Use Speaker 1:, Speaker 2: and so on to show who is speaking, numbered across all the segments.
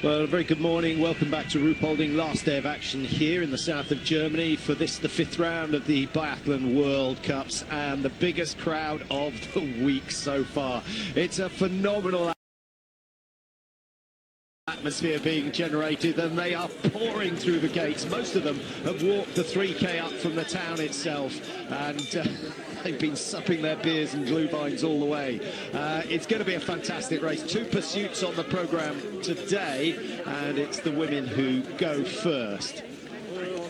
Speaker 1: Well, a very good morning. Welcome back to Ruhpolding. Last day of action here in the south of Germany for this, the 5th round of the Biathlon World Cups, and the biggest crowd of the week so far. It's a phenomenal atmosphere being generated, and they are pouring through the gates. Most of them have walked the 3K up from the town itself, and they've been supping their beers and glühweins all the way. It's going to be a fantastic race. 2 pursuits on the programme today, and it's the women who go first.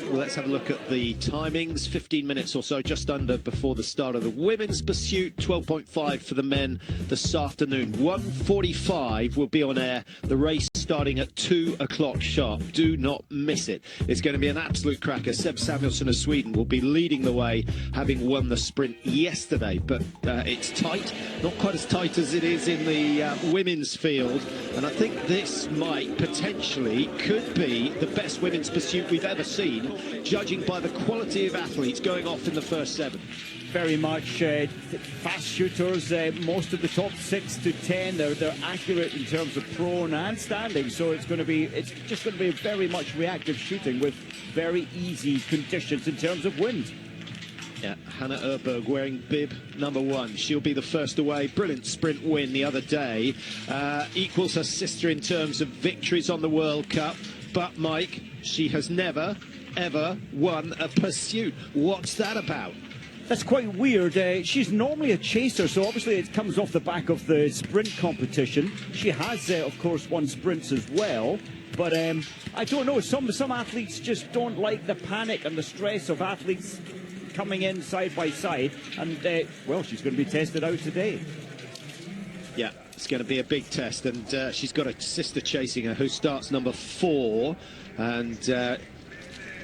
Speaker 1: Well, let's have a look at the timings. 15 minutes or so, just under, before the start of the women's pursuit. 12.5 for the men this afternoon. 1:45 will be on air. The race starting at 2 o'clock sharp. Do not miss it. It's going to be an absolute cracker. Seb Samuelsson of Sweden will be leading the way, having won the sprint yesterday. But it's tight, not quite as tight as it is in the women's field. And I think this might potentially could be the best women's pursuit we've ever seen, judging by the quality of athletes going off in the first 7.
Speaker 2: Very much fast shooters. Most of the top 6 to 10, they're accurate in terms of prone and standing. So it's just going to be very much reactive shooting with very easy conditions in terms of wind.
Speaker 1: Yeah, Hanna Oeberg wearing bib number 1. She'll be the first away. Brilliant sprint win the other day. Equals her sister in terms of victories on the World Cup. But, Mike, she has never, ever won a pursuit. What's that about?
Speaker 2: That's quite weird. She's normally a chaser, so obviously it comes off the back of the sprint competition. She has, of course, won sprints as well. But I don't know, some athletes just don't like the panic and the stress of athletes coming in side by side. And, well, she's going to be tested out today.
Speaker 1: Yeah, it's going to be a big test. And she's got a sister chasing her who starts number 4. And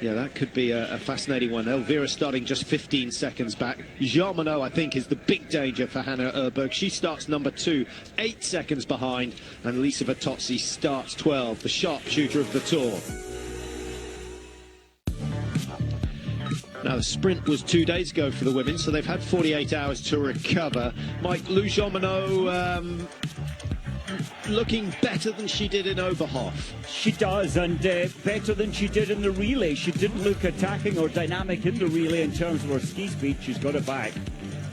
Speaker 1: yeah, that could be a fascinating one. Elvira starting just 15 seconds back. Jeanmonnot, I think, is the big danger for Hanna Oeberg. She starts number 2, 8 seconds behind. And Lisa Vitozzi starts 12, the sharpshooter of the Tour. Now, the sprint was 2 days ago for the women, so they've had 48 hours to recover. Mike, Lou Jeanmonnot looking better than she did in Oberhof.
Speaker 2: She does, and better than she did in the relay. She didn't look attacking or dynamic in the relay in terms of her ski speed. She's got it back.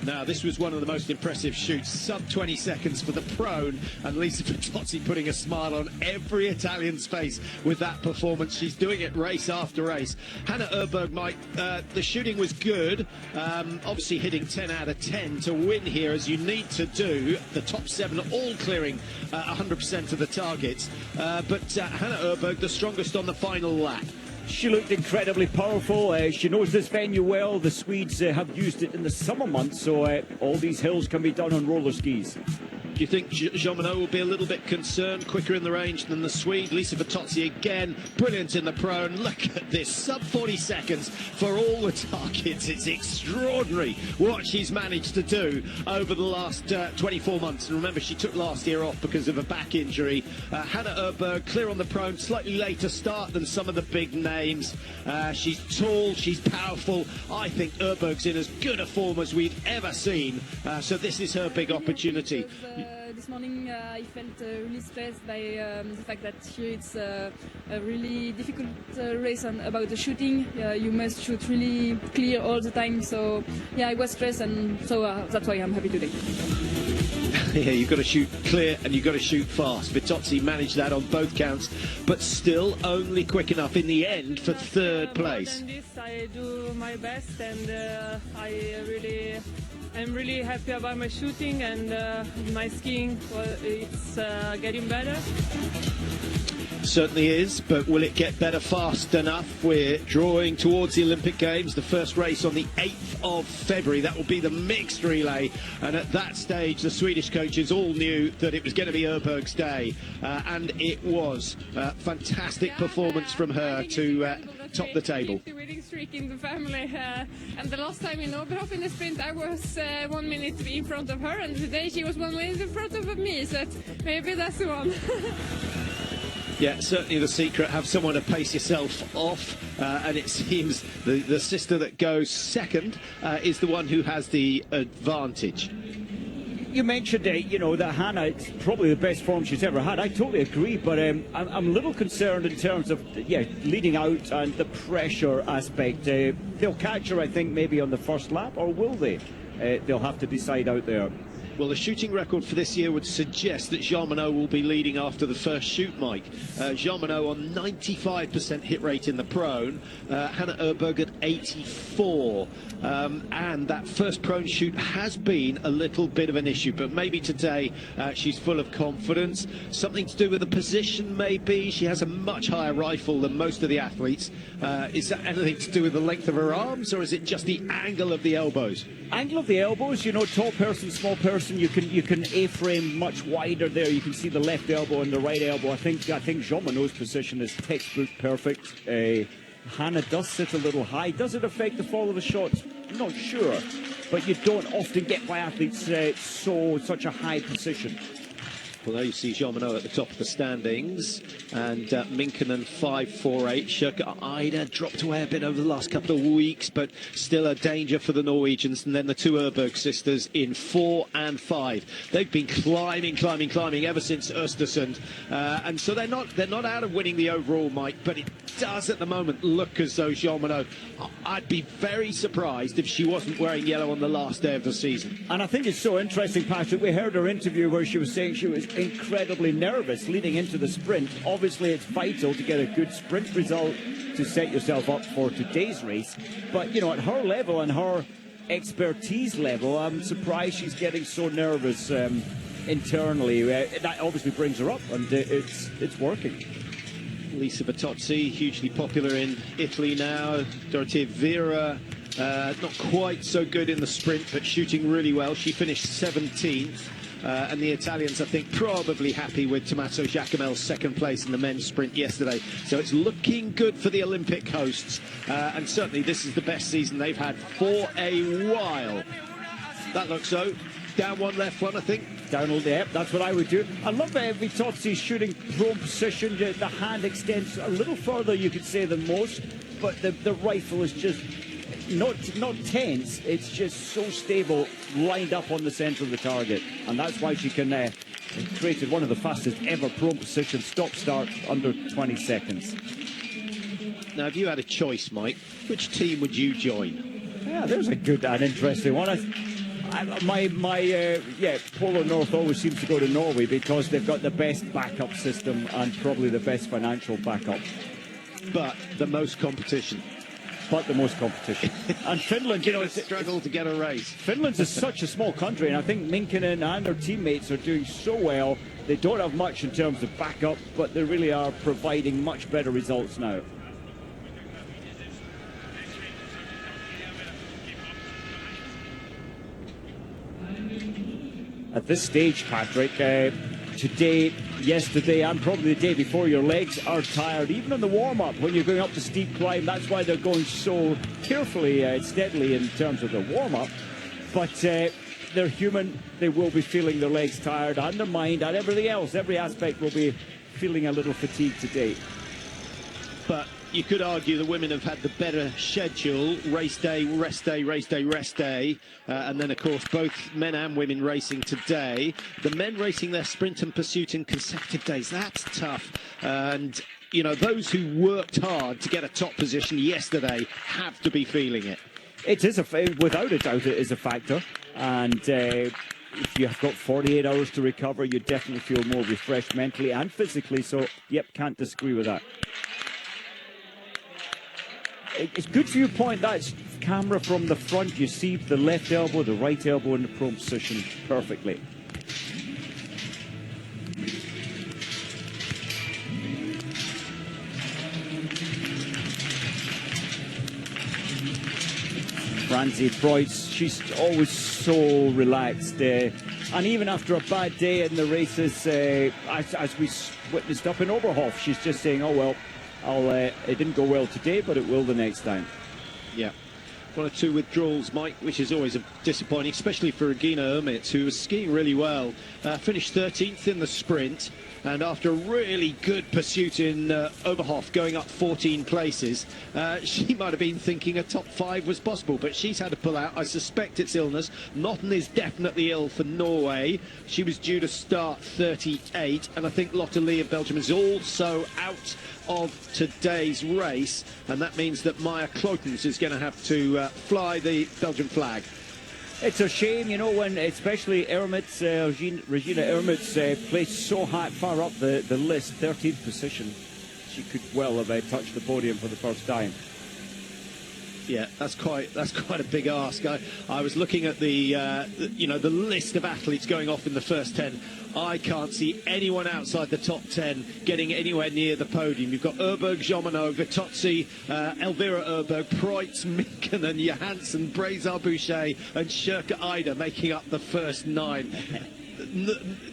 Speaker 1: Now, this was one of the most impressive shoots, sub 20 seconds for the prone, and Lisa Vitozzi putting a smile on every Italian's face with that performance. She's doing it race after race. Hanna Oeberg, Mike, the shooting was good, obviously hitting 10 out of 10 to win here, as you need to do. The top 7 all clearing 100% of the targets, but Hanna Oeberg, the strongest on the final lap.
Speaker 2: She looked incredibly powerful. She knows this venue well. The Swedes have used it in the summer months, so all these hills can be done on roller skis.
Speaker 1: Do you think Jeanmonnot will be a little bit concerned, quicker in the range than the Swede? Lisa Vitozzi again, brilliant in the prone. Look at this, sub 40 seconds for all the targets. It's extraordinary what she's managed to do over the last 24 months. And remember, she took last year off because of a back injury. Hanna Oeberg, clear on the prone, slightly later start than some of the big names. She's tall, she's powerful. I think Oeberg's in as good a form as we've ever seen. So this is her big opportunity.
Speaker 3: This morning I felt really stressed by the fact that here it's a really difficult race about the shooting. You must shoot really clear all the time, so yeah, I was stressed, and so that's why I'm happy today.
Speaker 1: Yeah, you've got to shoot clear and you've got to shoot fast. Vitozzi managed that on both counts, but still only quick enough in the end for 3rd place.
Speaker 4: More than this, I do my best, and I'm really happy about my shooting, and my skiing. Well, it's getting better.
Speaker 1: Certainly is, but will it get better fast enough? We're drawing towards the Olympic Games, the first race on the 8th of February. That will be the mixed relay, and at that stage the Swedish coaches all knew that it was going to be Oeberg's day, and it was. Fantastic performance from her to top the table.
Speaker 4: The winning streak in the family, and the last time in Oberhof in the sprint I was 1 minute in front of her, and today she was 1 minute in front of me, so maybe that's the one.
Speaker 1: Yeah, certainly the secret, have someone to pace yourself off, and it seems the sister that goes second is the one who has the advantage.
Speaker 2: You mentioned, you know, that Hanna, it's probably the best form she's ever had. I totally agree, but I'm a little concerned in terms of, leading out and the pressure aspect. They'll catch her, I think, maybe on the first lap, or will they? They'll have to decide out there.
Speaker 1: Well, the shooting record for this year would suggest that Jeanmonnot will be leading after the first shoot, Mike. Jeanmonnot on 95% hit rate in the prone, Hanna Oeberg at 84. And that first prone shoot has been a little bit of an issue, but maybe today she's full of confidence. Something to do with the position, maybe. She has a much higher rifle than most of the athletes. Is that anything to do with the length of her arms, or is it just the angle of the elbows?
Speaker 2: Angle of the elbows, you know, tall person, small person, you can A-frame much wider there. You can see the left elbow and the right elbow. I think Jeanmonnot's position is textbook perfect. Hanna does sit a little high. Does it affect the fall of the shots? I'm not sure, but you don't often get biathletes such a high position.
Speaker 1: Well, there you see Jeanmonnot at the top of the standings, and Minkkinen 5.48. Sjurka Ida dropped away a bit over the last couple of weeks, but still a danger for the Norwegians. And then the two Oeberg sisters in 4 and 5. They've been climbing ever since Östersund, and so they're not out of winning the overall, Mike. But it does at the moment look as though Jeanmonnot, I'd be very surprised if she wasn't wearing yellow on the last day of the season.
Speaker 2: And I think it's so interesting, Patrick. We heard her interview where she was saying she was incredibly nervous leading into the sprint. Obviously, it's vital to get a good sprint result to set yourself up for today's race. But, you know, at her level and her expertise level, I'm surprised she's getting so nervous internally. That obviously brings her up, and it's working.
Speaker 1: Lisa Bertozzi, hugely popular in Italy now. Dorothea Vera, not quite so good in the sprint, but shooting really well. She finished 17th. And the Italians, I think, probably happy with Tommaso Giacomel's second place in the men's sprint yesterday. So it's looking good for the Olympic hosts. And certainly this is the best season they've had for a while. That looks so. Down one, left one, I think.
Speaker 2: Down all the that's what I would do. I love Vitozzi's shooting prone position. The hand extends a little further, you could say, than most. But the rifle is just not tense. It's just so stable, lined up on the centre of the target. And that's why she can created one of the fastest ever prone position stop-start under 20 seconds.
Speaker 3: Now, if you had a choice, Mike, which team would you join?
Speaker 2: Yeah, there's a good and interesting one. Polar North always seems to go to Norway because they've got the best backup system and probably the best financial backup.
Speaker 3: But the most competition.
Speaker 2: And Finland, you know,
Speaker 3: it's struggle to get a race.
Speaker 2: Finland's such a small country, and I think Minkkinen and their teammates are doing so well. They don't have much in terms of backup, but they really are providing much better results now. At this stage, Patrick, today, yesterday, and probably the day before, your legs are tired. Even in the warm-up, when you're going up the steep climb, that's why they're going so carefully, steadily in terms of the warm-up. But they're human. They will be feeling their legs tired, and their mind, and everything else. Every aspect will be feeling a little fatigued today.
Speaker 3: But you could argue the women have had the better schedule, race day, rest day, race day, rest day, and then of course both men and women racing today. The men racing their sprint and pursuit in consecutive days, that's tough. And you know, those who worked hard to get a top position yesterday have to be feeling it.
Speaker 2: It is without a doubt, it is a factor. And if you've got 48 hours to recover, you definitely feel more refreshed mentally and physically. So, yep, can't disagree with that. It's good for you to point that camera from the front. You see the left elbow, the right elbow in the prone position perfectly. Franzi Preuss, she's always so relaxed. And even after a bad day in the races, as we witnessed up in Oberhof, she's just saying, oh, well, it didn't go well today, but it will the next time.
Speaker 3: Yeah.
Speaker 1: 1 or 2 withdrawals, Mike, which is always disappointing, especially for Regina Ermitz, who was skiing really well. Finished 13th in the sprint, and after a really good pursuit in Oberhof, going up 14 places, she might have been thinking a top 5 was possible, but she's had to pull out. I suspect it's illness. Notten is definitely ill for Norway. She was due to start 38, and I think Lotte Lee of Belgium is also out of today's race, and that means that Maya Kloetens is going to have to fly the Belgian flag.
Speaker 2: It's a shame, you know, when especially Ermitz, Regina Ermitz placed so far up the list, 13th position. She could well have touched the podium for the first time.
Speaker 1: Yeah, that's quite a big ask. I was looking at the list of athletes going off in the first 10. I can't see anyone outside the top 10 getting anywhere near the podium. You've got Oeberg, Jeanmonnot, Vitozzi, Elvira Oeberg, Preutz, Minkkinen, Johansson, Brazar-Boucher and Shirka Ida making up the first 9.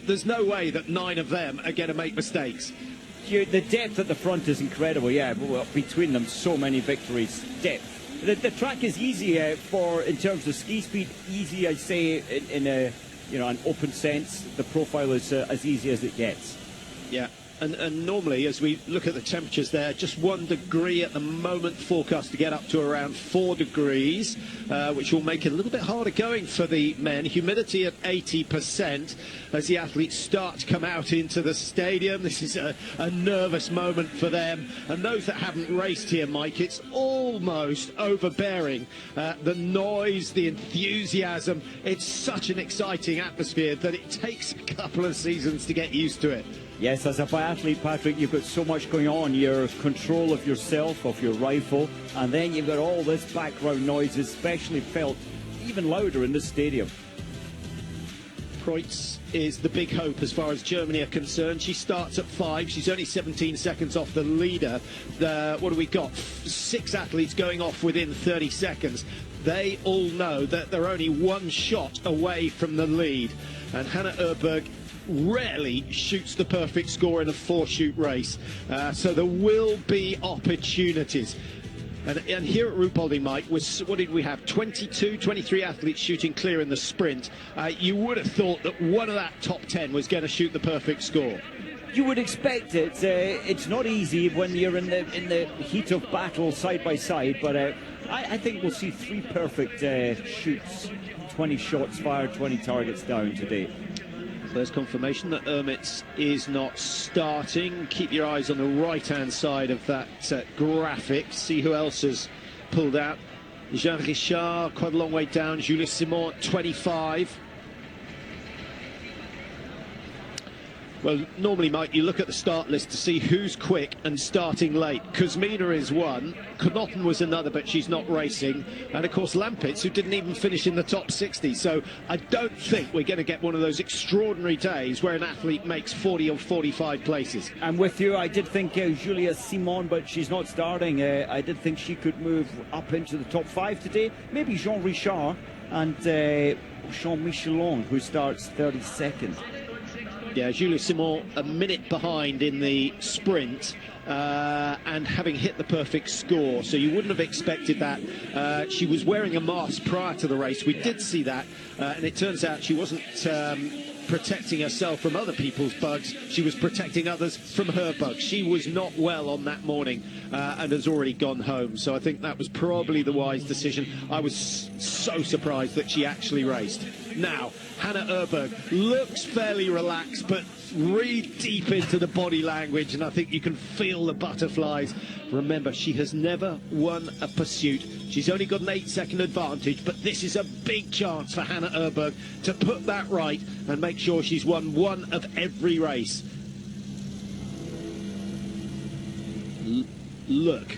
Speaker 1: There's no way that 9 of them are going to make mistakes.
Speaker 2: The depth at the front is incredible, yeah. Well, between them, so many victories. Depth. The track is easy in terms of ski speed. Easy, I say, in a an open sense. The profile is as easy as it gets.
Speaker 1: Yeah. And normally, as we look at the temperatures there, just 1 degree at the moment, forecast to get up to around 4 degrees, which will make it a little bit harder going for the men. Humidity at 80% as the athletes start to come out into the stadium. This is a nervous moment for them. And those that haven't raced here, Mike, it's almost overbearing. The noise, the enthusiasm, it's such an exciting atmosphere that it takes a couple of seasons to get used to it.
Speaker 2: Yes, as a biathlete, Patrick, you've got so much going on. Your control of yourself, of your rifle, and then you've got all this background noise, especially felt even louder in the stadium.
Speaker 1: Preutz is the big hope as far as Germany are concerned. She starts at 5. She's only 17 seconds off the leader. What do we got? 6 athletes going off within 30 seconds. They all know that they're only 1 shot away from the lead. And Hanna Oeberg rarely shoots the perfect score in a 4-shoot race, so there will be opportunities. And here at Ruhpolding, Mike, what did we have? 23 athletes shooting clear in the sprint. You would have thought that one of that top 10 was going to shoot the perfect score.
Speaker 2: You would expect it. It's not easy when you're in the heat of battle side by side, but I think we'll see 3 perfect shoots, 20 shots fired, 20 targets down today.
Speaker 1: There's confirmation that Ermitz is not starting. Keep your eyes on the right-hand side of that graphic. See who else has pulled out. Jean Richard, quite a long way down. Julie Simon, 25. Well, normally, Mike, you look at the start list to see who's quick and starting late. Kuzmina is one, Knotten was another, but she's not racing. And, of course, Lampitz, who didn't even finish in the top 60. So I don't think we're going to get one of those extraordinary days where an athlete makes 40 or 45 places.
Speaker 2: I'm with you. I did think Julia Simon, but she's not starting. I did think she could move up into the top 5 today. Maybe Jean Richard and Jean Michelon, who starts 32nd.
Speaker 1: Yeah, Julie Simon a minute behind in the sprint and having hit the perfect score, so you wouldn't have expected that. She was wearing a mask prior to the race. We did see that, and it turns out she wasn't protecting herself from other people's bugs. She was protecting others from her bugs. She was not well on that morning and has already gone home, so I think that was probably the wise decision. I was so surprised that she actually raced. Now, Hanna Oeberg looks fairly relaxed, but read deep into the body language, and I think you can feel the butterflies. Remember, she has never won a pursuit. She's only got an 8-second advantage, but this is a big chance for Hanna Oeberg to put that right and make sure she's won one of every race. Look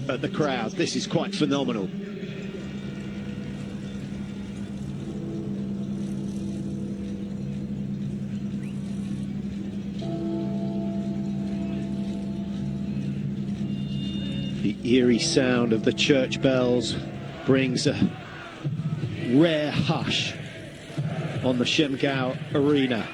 Speaker 1: at the crowd. This is quite phenomenal. The eerie sound of the church bells brings a rare hush on the Schemgau Arena.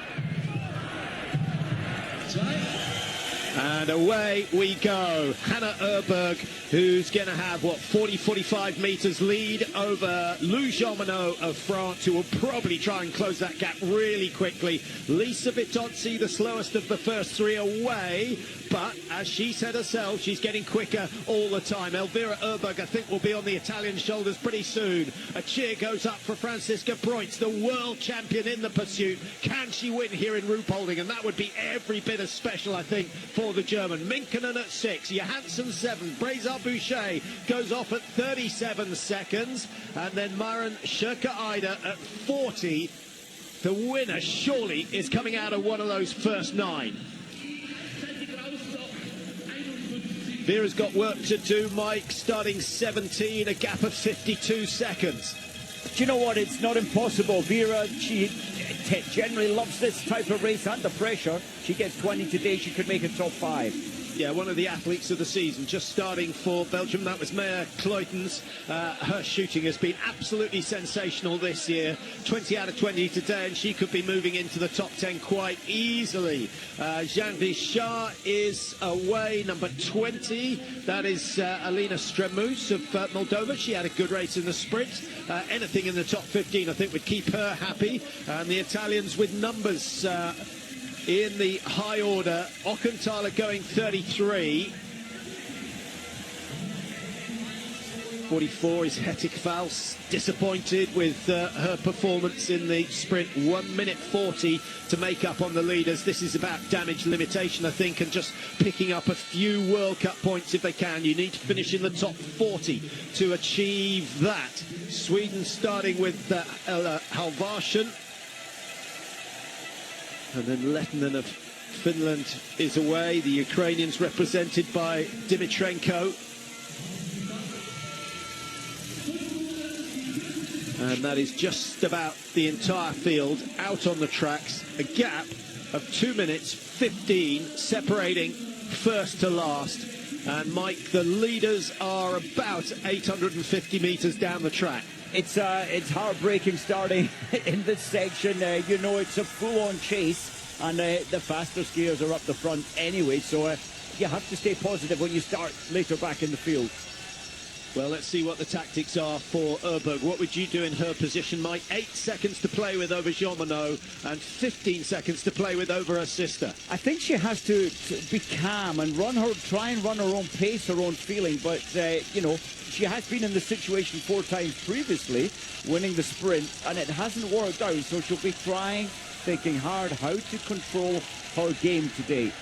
Speaker 1: And away we go. Hanna Oeberg who's going to have, what, 40, 45 metres lead over Lou Jeanmonnot of France, who will probably try and close that gap really quickly. Lisa Vitozzi, the slowest of the first three away, but as she said herself, she's getting quicker all the time. Elvira Oeberg, I think, will be on the Italian shoulders pretty soon. A cheer goes up for Franziska Preuss, the world champion in the pursuit. Can she win here in Ruhpolding? And that would be every bit as special, I think, for the German. Minkinen at 6, Johansson 7, Breza-Boucher goes off at 37 seconds, and then Maren Schurke-Eider at 40. The winner surely is coming out of one of those first 9. Vera's got work to do, Mike, starting 17, a gap of 52 seconds.
Speaker 2: Do you know what? It's not impossible. Vera, she generally loves this type of race under pressure. She gets 20 today, she could make a top 5.
Speaker 1: Yeah, one of the athletes of the season, just starting for Belgium. That was Maya Kleutens. Her shooting has been absolutely sensational this year. 20 out of 20 today, and she could be moving into the top 10 quite easily. Jean Vichard is away, number 20. That is Alina Stremus of Moldova. She had a good race in the sprint. Anything in the top 15, I think, would keep her happy. And the Italians with numbers in the high order. Ockenthaler going 33. 44 is Hetik Vals, disappointed with her performance in the sprint. 1 minute 40 to make up on the leaders. This is about damage limitation, I think, and just picking up a few World Cup points if they can. You need to finish in the top 40 to achieve that. Sweden starting with Halvarsson. And then Lettinen of Finland is away. The Ukrainians represented by Dimitrenko. And that is just about the entire field out on the tracks. A gap of 2 minutes 15 separating first to last. And Mike, the leaders are about 850 metres down the track.
Speaker 2: It's heartbreaking starting in this section. You know, it's a full-on chase, and the faster skiers are up the front anyway, so you have to stay positive when you start later back in the field.
Speaker 1: Well, let's see what the tactics are for Oeberg. What would you do in her position, Mike? 8 seconds to play with over Jeanmonnot and 15 seconds to play with over her sister.
Speaker 2: I think she has to be calm and try and run her own pace, her own feeling, but, you know, she has been in this situation 4 times previously, winning the sprint, and it hasn't worked out, so she'll be thinking hard how to control her game today.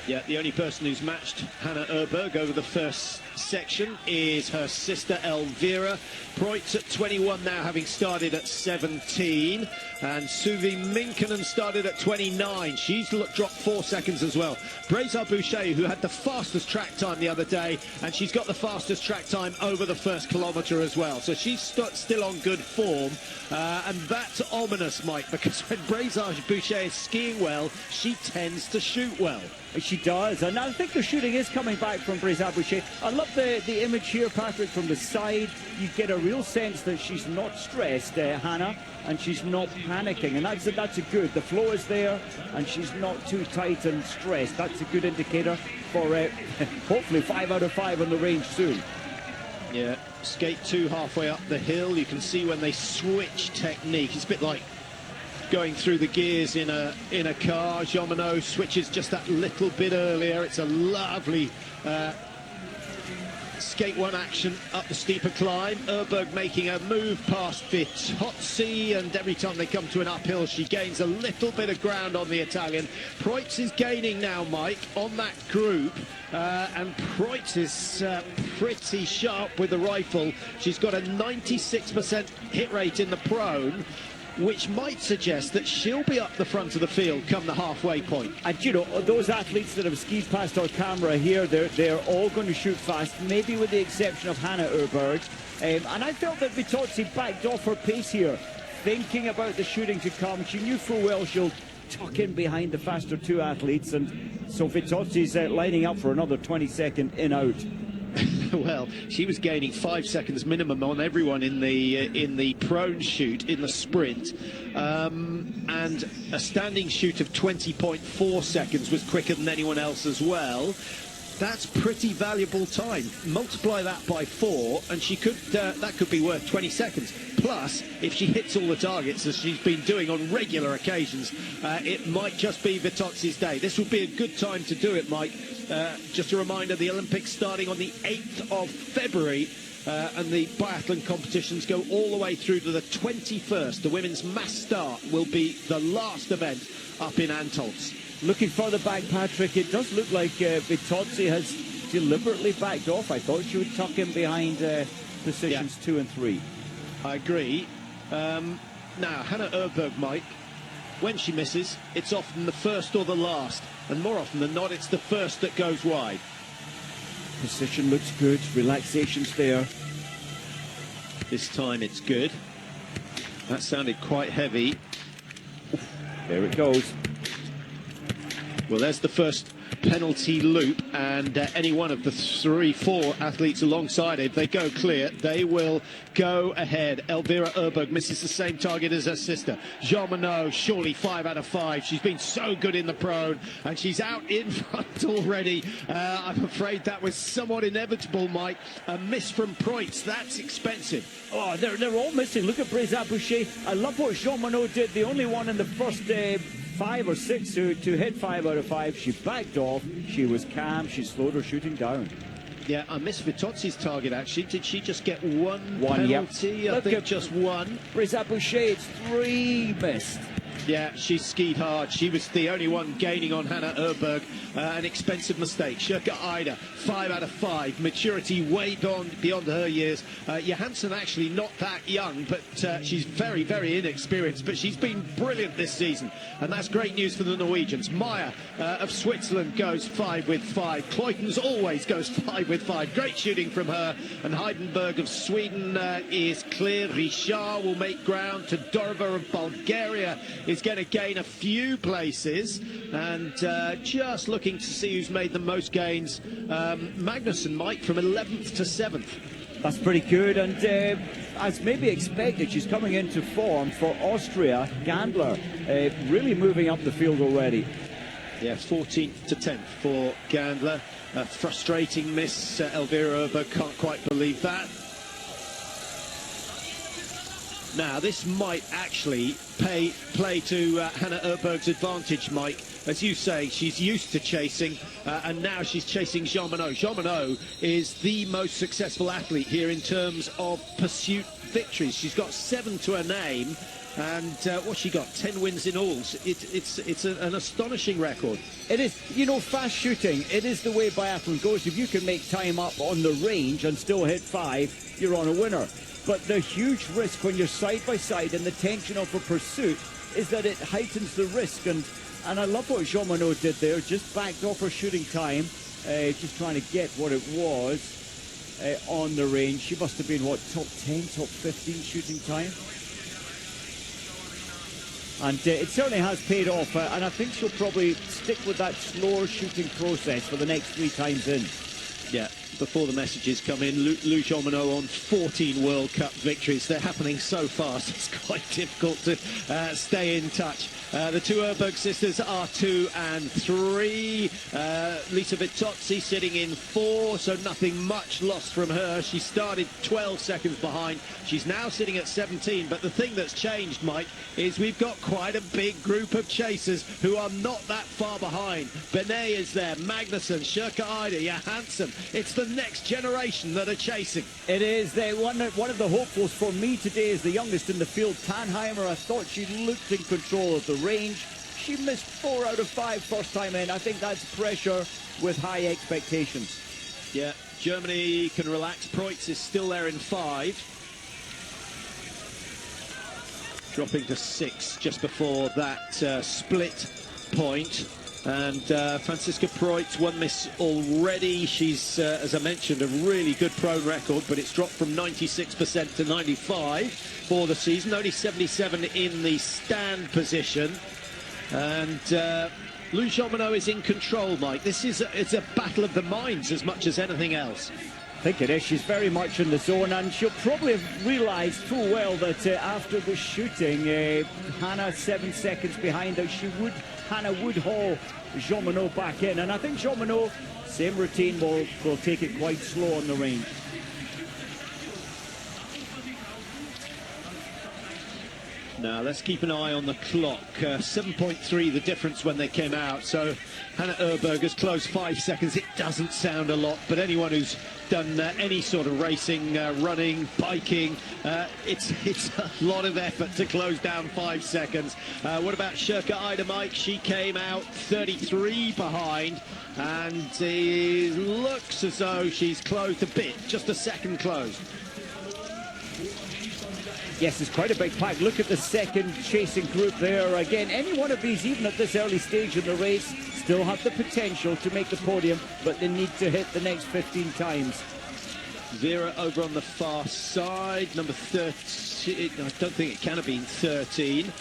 Speaker 1: Yeah, the only person who's matched Hanna Oeberg over the first section is her sister Elvira Preuss at 21 now, having started at 17, and Suvi Minkinen started at 29. She's dropped 4 seconds as well. Breza-Boucher, who had the fastest track time the other day, and she's got the fastest track time over the first kilometre as well, so she's still on good form, and that's ominous, Mike, because when Breza-Boucher is skiing well, she tends to shoot well.
Speaker 2: She does, and I think the shooting is coming back from Breza-Boucher. I love the image here, Patrick, from the side. You get a real sense that she's not stressed, Hanna, and she's not panicking, and that's a good. The flow is there, and she's not too tight and stressed. That's a good indicator for hopefully 5 out of 5 on the range soon.
Speaker 1: Yeah, skate 2 halfway up the hill. You can see when they switch technique. It's a bit like going through the gears in a car. Jeanmonnot switches just that little bit earlier. It's a lovely skate 1 action up the steeper climb. Oeberg making a move past Vitozzi, and every time they come to an uphill, she gains a little bit of ground on the Italian. Preuss is gaining now, Mike, on that group, and Preuss is pretty sharp with the rifle. She's got a 96% hit rate in the prone, which might suggest that she'll be up the front of the field come the halfway point.
Speaker 2: And you know, those athletes that have skied past our camera here, they're all going to shoot fast, maybe with the exception of Hanna Oeberg. And I felt that Vitozzi backed off her pace here, thinking about the shooting to come. She knew full well she'll tuck in behind the faster 2 athletes, and so Vitozzi's lining up for another 20-second in-out.
Speaker 1: Well, she was gaining 5 seconds minimum on everyone in the prone shoot in the sprint, and a standing shoot of 20.4 seconds was quicker than anyone else as well. That's pretty valuable time. Multiply that by 4, and she could that could be worth 20 seconds. Plus, if she hits all the targets as she's been doing on regular occasions, it might just be Vitozzi's day. This would be a good time to do it, Mike. Just a reminder, the Olympics starting on the 8th of February. And the biathlon competitions go all the way through to the 21st. The women's mass start will be the last event up in Antolz.
Speaker 2: Looking further back, Patrick, it does look like Vitozzi has deliberately backed off. I thought she would tuck him behind positions 2 and 3.
Speaker 1: I agree. Now, Hanna Oeberg, Mike, when she misses, it's often the first or the last. And more often than not, it's the first that goes wide.
Speaker 2: Position looks good, relaxation's there.
Speaker 1: This time it's good. That sounded quite heavy.
Speaker 2: There it goes.
Speaker 1: Well, there's the first penalty loop, and any one of the 3-4 athletes alongside it, if they go clear, they will go ahead. Elvira Oeberg misses the same target as her sister. Jeanmonnot, surely 5 out of 5. She's been so good in the prone, and she's out in front already. I'm afraid that was somewhat inevitable, Mike. A miss from Preutz, that's expensive.
Speaker 2: Oh, they're all missing. Look at Breza Boucher. I love what Jeanmonnot did. The only one in the first 5 or 6 to hit 5 out of 5. She backed off. She was calm. She slowed her shooting down.
Speaker 1: Yeah, I missed Vitozzi's target, actually. Did she just get one
Speaker 2: Yep.
Speaker 1: penalty? I
Speaker 2: Look
Speaker 1: think
Speaker 2: at
Speaker 1: just one.
Speaker 2: Breza Boucher, it's 3 missed.
Speaker 1: Yeah, she skied hard. She was the only one gaining on Hanna Oeberg. An expensive mistake. Sherka Ida, 5 out of 5. Maturity way beyond her years. Johansson actually not that young, but she's very, very inexperienced. But she's been brilliant this season, and that's great news for the Norwegians. Meyer of Switzerland goes 5 with 5. Kleutens always goes 5 with 5. Great shooting from her. And Heidenberg of Sweden is clear. Richard will make ground. Todorova of Bulgaria is going to gain a few places, and just looking to see who's made the most gains. Magnussen, Mike, from 11th to 7th.
Speaker 2: That's pretty good, and as maybe expected, she's coming into form for Austria. Gandler really moving up the field already.
Speaker 1: Yeah, 14th to 10th for Gandler. A frustrating miss. Elvira Oeberg can't quite believe that. Now, this might actually play to Hanna Oeberg's advantage, Mike. As you say, she's used to chasing, and now she's chasing Jeanmonnot. Jeanmonnot is the most successful athlete here in terms of pursuit victories. She's got 7 to her name, and what's she got? 10 wins in all. It's an astonishing record.
Speaker 2: It is, you know, fast shooting. It is the way biathlon goes. If you can make time up on the range and still hit 5, you're on a winner. But the huge risk when you're side by side and the tension of a pursuit is that it heightens the risk. And I love what Jeanmonnot did there. Just backed off her shooting time, just trying to get what it was on the range. She must have been, what, top 10, top 15 shooting time? And it certainly has paid off. And I think she'll probably stick with that slower shooting process for the next 3 times in.
Speaker 1: Yeah, before the messages come in, Lou Jeanmonnot on 14 World Cup victories. They're happening so fast, it's quite difficult to stay in touch. The 2 Oeberg sisters are 2 and 3. Lisa Vitozzi sitting in 4, so nothing much lost from her. She started 12 seconds behind. She's now sitting at 17, but the thing that's changed, Mike, is we've got quite a big group of chasers who are not that far behind. Benet is there, Magnussen, Sherka Ida, Johansson. It's the next generation that are chasing.
Speaker 2: It is. One of the hopefuls for me today is the youngest in the field, Tannheimer. I thought she looked in control of the range. She missed 4 out of 5 first time in. I think that's pressure with high expectations.
Speaker 1: Yeah, Germany can relax. Preutz is still there in 5. Dropping to 6 just before that split point. And Franziska Preutz, 1 miss already. She's, as I mentioned, a really good prone record, but it's dropped from 96% to 95 for the season. Only 77 in the stand position. And Lou Jeanmonnot is in control, Mike. It's a battle of the minds as much as anything else.
Speaker 2: I think it is. She's very much in the zone, and she'll probably have realised full well that after the shooting, Hanna 7 seconds behind her, Hanna would haul Jeanmonnot back in. And I think Jeanmonnot Same routine, will take it quite slow on the range.
Speaker 1: Now let's keep an eye on the clock. 7.3 the difference when they came out. So Hanna Oeberg has closed 5 seconds. It doesn't sound a lot, but anyone who's done any sort of racing, running, biking, it's a lot of effort to close down 5 seconds. What about Sherka Ida, Mike? She came out 33 behind, and it looks as though she's closed a bit, just a second closed.
Speaker 2: Yes, it's quite a big pack. Look at the second chasing group there. Again, any one of these, even at this early stage in the race, still have the potential to make the podium, but they need to hit the next 15 times.
Speaker 1: Vera over on the far side, number 13. I don't think it can have been 13.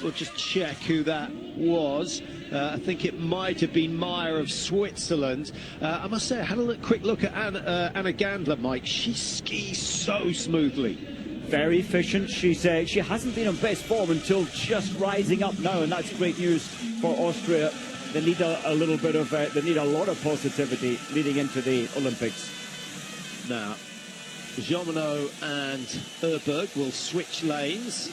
Speaker 1: We'll just check who that was. I think it might have been Meyer of Switzerland. I must say, I had a quick look at Anna Gandler, Mike. She skis so smoothly.
Speaker 2: Very efficient. She hasn't been on best form until just rising up now, and that's great news for Austria. They need a little bit of, they need a lot of positivity leading into the Olympics.
Speaker 1: Now, Jeanmonnot and Oeberg will switch lanes.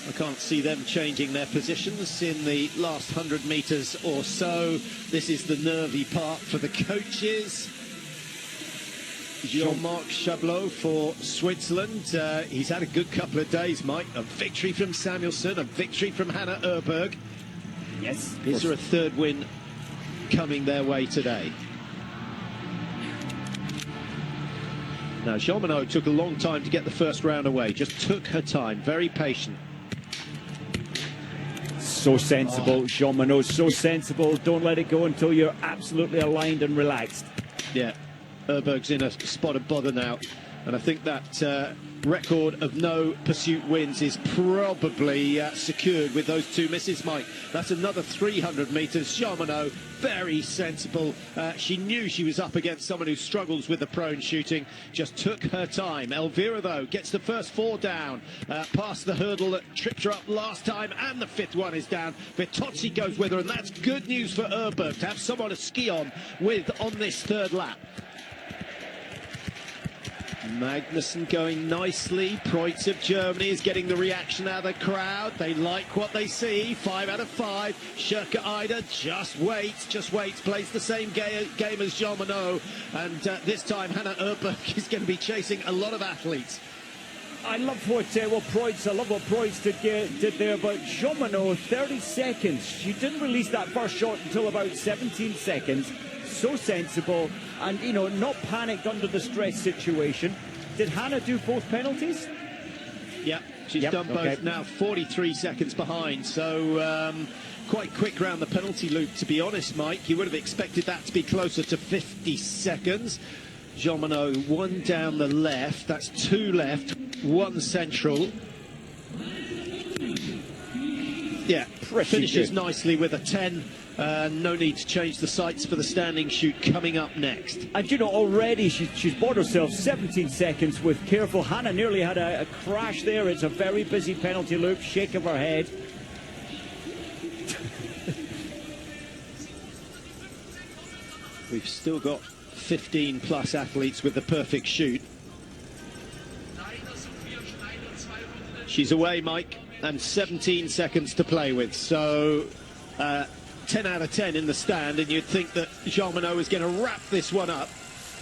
Speaker 1: I can't see them changing their positions in the last 100 metres or so. This is the nervy part for the coaches. Jean-Marc Chablot for Switzerland. He's had a good couple of days, Mike. A victory from Samuelsson, a victory from Hanna Oeberg.
Speaker 2: Yes.
Speaker 1: Is there a third win coming their way today? Now, Jeanmonnot took a long time to get the first round away. Just took her time, very patient.
Speaker 2: So sensible, Jeanmonnot, so sensible. Don't let it go until you're absolutely aligned and relaxed.
Speaker 1: Yeah. Oeberg's in a spot of bother now, and I think that record of no pursuit wins is probably secured with those two misses, Mike. That's another 300 metres. Jeanmonnot, very sensible. She knew she was up against someone who struggles with the prone shooting, just took her time. Elvira, though, gets the first 4 down, past the hurdle that tripped her up last time, and the 5th one is down. Vitozzi goes with her, and that's good news for Oeberg to have someone to ski on this 3rd lap. Magnussen going nicely. Preutz of Germany is getting the reaction out of the crowd. They like what they see. 5 out of 5. Sherka Ida just waits, plays the same game as Jeanmonnot, and this time Hanna Oeberg is going to be chasing a lot of athletes.
Speaker 2: I love what Preutz did there, but Jeanmonnot, 30 seconds. She didn't release that first shot until about 17 seconds. So sensible, and not panicked under the stress situation. Did Hanna do both penalties?
Speaker 1: Yeah, she's done both now. 43 seconds behind, so quite quick round the penalty loop, to be honest, Mike. You would have expected that to be closer to 50 seconds. Jeanmonnot, 1 down the left, that's 2 left, 1 central. Yeah, finishes nicely with a 10. No need to change the sights for the standing shoot coming up next.
Speaker 2: And already she's bought herself 17 seconds with careful. Hanna nearly had a crash there. It's a very busy penalty loop. Shake of her head.
Speaker 1: We've still got 15 plus athletes with the perfect shoot. She's away, Mike, and 17 seconds to play with. So 10 out of 10 in the stand, and you'd think that Jeanmonnot is going to wrap this one up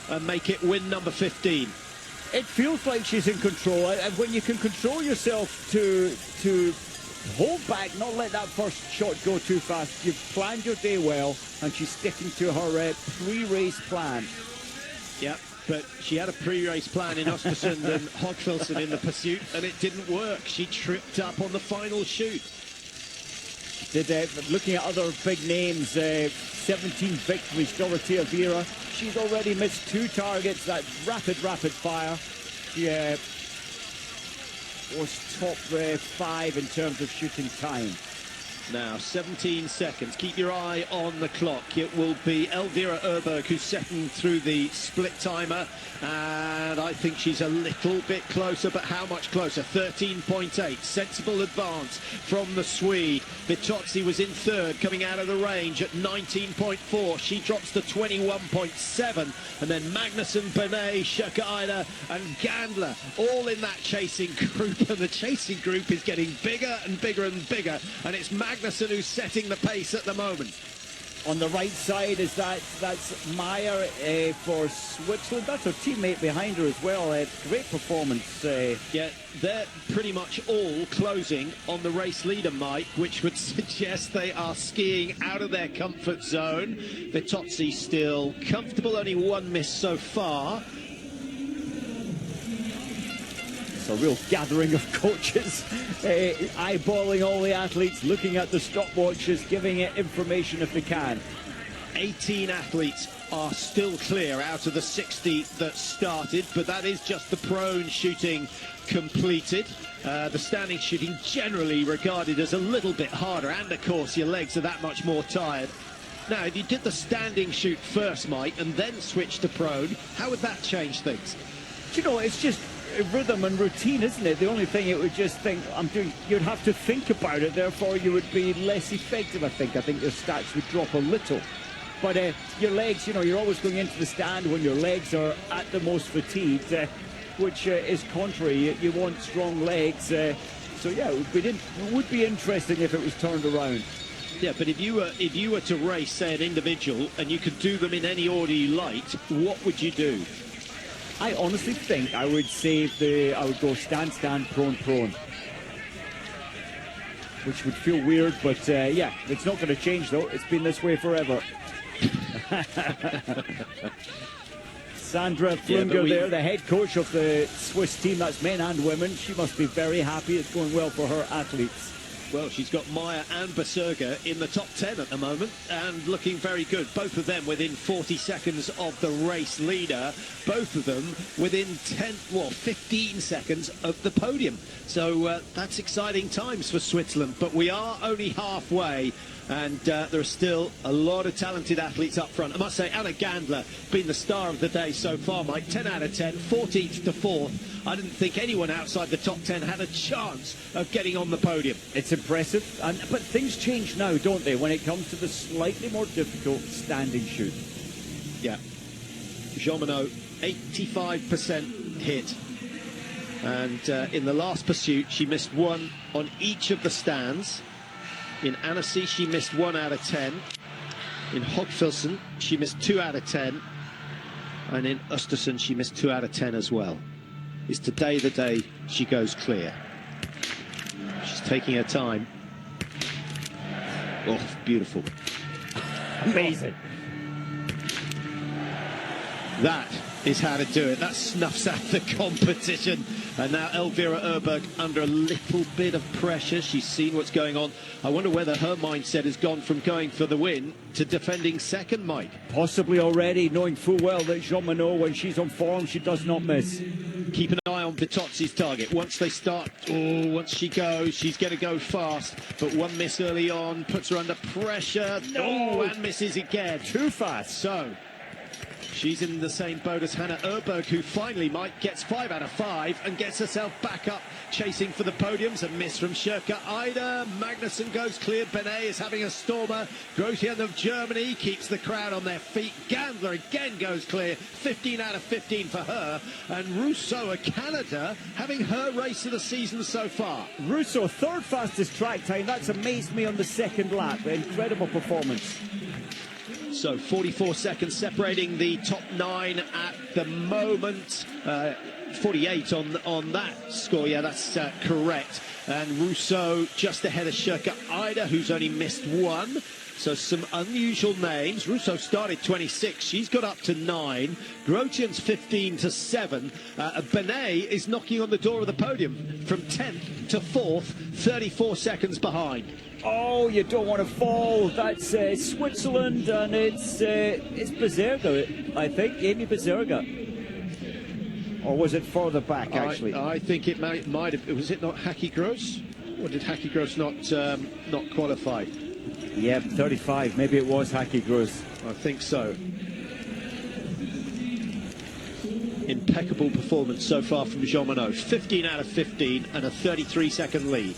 Speaker 1: and make it win number 15.
Speaker 2: It feels like she's in control, and when you can control yourself to hold back, not let that first shot go too fast, you've planned your day well, and she's sticking to her pre-race plan.
Speaker 1: Yeah, but she had a pre-race plan in Östersund and Hogfelsen in the pursuit, and it didn't work. She tripped up on the final shoot.
Speaker 2: Looking at other big names, 17 victories, Dorothea Vera. She's already missed 2 targets. That's rapid fire. She was top 5 in terms of shooting time.
Speaker 1: Now, 17 seconds. Keep your eye on the clock. It will be Elvira Oeberg who's second through the split timer. And I think she's a little bit closer, but how much closer? 13.8. Sensible advance from the Swede. Vitozzi was in third, coming out of the range at 19.4. She drops to 21.7. And then Magnussen, Benet, Schöcker-Eider and Gandler all in that chasing group. And the chasing group is getting bigger and bigger and bigger. And it's Magnussen who's setting the pace at the moment.
Speaker 2: On the right side that's Meyer for Switzerland. That's her teammate behind her as well. Great performance.
Speaker 1: Yeah, they're pretty much all closing on the race leader, Mike, which would suggest they are skiing out of their comfort zone. Vitozzi still comfortable, only one miss so far.
Speaker 2: A real gathering of coaches, eyeballing all the athletes, looking at the stopwatches, giving it information if they can.
Speaker 1: 18 athletes are still clear out of the 60 that started, but that is just the prone shooting completed. The standing shooting generally regarded as a little bit harder, and of course your legs are that much more tired. Now, if you did the standing shoot first, Mike, and then switch to prone, how would that change things?
Speaker 2: You know, it's just rhythm and routine, isn't it? The only thing it would just think I'm doing, you'd have to think about it, therefore you would be less effective. I think your stats would drop a little, but your legs, you know, you're always going into the stand when your legs are at the most fatigued, which is contrary. You want strong legs, so yeah, it would be interesting if it was turned around.
Speaker 1: Yeah, but if you were to race, say, an individual and you could do them in any order you liked, what would you do?
Speaker 2: I honestly think I would go stand, prone, which would feel weird, but yeah, it's not going to change though. It's been this way forever. Sandra Flunger there, the head coach of the Swiss team, that's men and women. She must be very happy. It's going well for her athletes.
Speaker 1: Well, she's got Meyer and Berserger in the top 10 at the moment and looking very good. Both of them within 40 seconds of the race leader. Both of them within 15 seconds of the podium. So that's exciting times for Switzerland. But we are only halfway. And there are still a lot of talented athletes up front. I must say, Anna Gandler been the star of the day so far, Mike. 10 out of 10, 14th to 4th. I didn't think anyone outside the top 10 had a chance of getting on the podium.
Speaker 2: It's impressive, but things change now, don't they, when it comes to the slightly more difficult standing shoot?
Speaker 1: Yeah. Jeanmonnot, 85% hit. And in the last pursuit, she missed one on each of the stands. In Annecy, she missed 1 out of 10. In Hogfelsen, she missed 2 out of 10. And in Östersund, she missed 2 out of 10 as well. Is today the day she goes clear? She's taking her time. Oh, beautiful.
Speaker 2: Amazing.
Speaker 1: That is how to do it. That snuffs out the competition. And now Elvira Oeberg under a little bit of pressure. She's seen what's going on. I wonder whether her mindset has gone from going for the win to defending second, Mike.
Speaker 2: Possibly already, knowing full well that Jeanmonnot, when she's on form, she does not miss.
Speaker 1: Keep an eye on Vitozzi's target. Once they start, once she goes, she's going to go fast. But one miss early on puts her under pressure.
Speaker 2: No.
Speaker 1: And misses again.
Speaker 2: Too fast.
Speaker 1: So she's in the same boat as Hanna Oeberg, who finally, Mike, gets 5 out of 5 and gets herself back up, chasing for the podiums. A miss from Schöcker-Eider. Magnussen goes clear. Benet is having a stormer. Grotian of Germany keeps the crowd on their feet. Gandler again goes clear. 15 out of 15 for her. And Rousseau of Canada having her race of the season so far.
Speaker 2: Rousseau, third fastest track time. That's amazed me on the second lap. Incredible performance.
Speaker 1: So 44 seconds separating the top 9 at the moment. 48 on that score. Yeah, that's correct. And Rousseau just ahead of Schöcker-Eider, who's only missed 1. So some unusual names. Rousseau started 26. She's got up to 9. Grotian's 15 to 7. Benet is knocking on the door of the podium from 10th to 4th, 34 seconds behind.
Speaker 2: Oh, you don't want to fall. That's Switzerland, and it's Berserger, I think, Amy Berserger. Or was it further back, actually?
Speaker 1: I think it might have. Was it not Haki Gross? Or did Haki Gross not qualify?
Speaker 2: Yeah, 35. Maybe it was Haki Gross.
Speaker 1: I think so. Impeccable performance so far from Jeanmonnot. 15 out of 15 and a 33-second lead.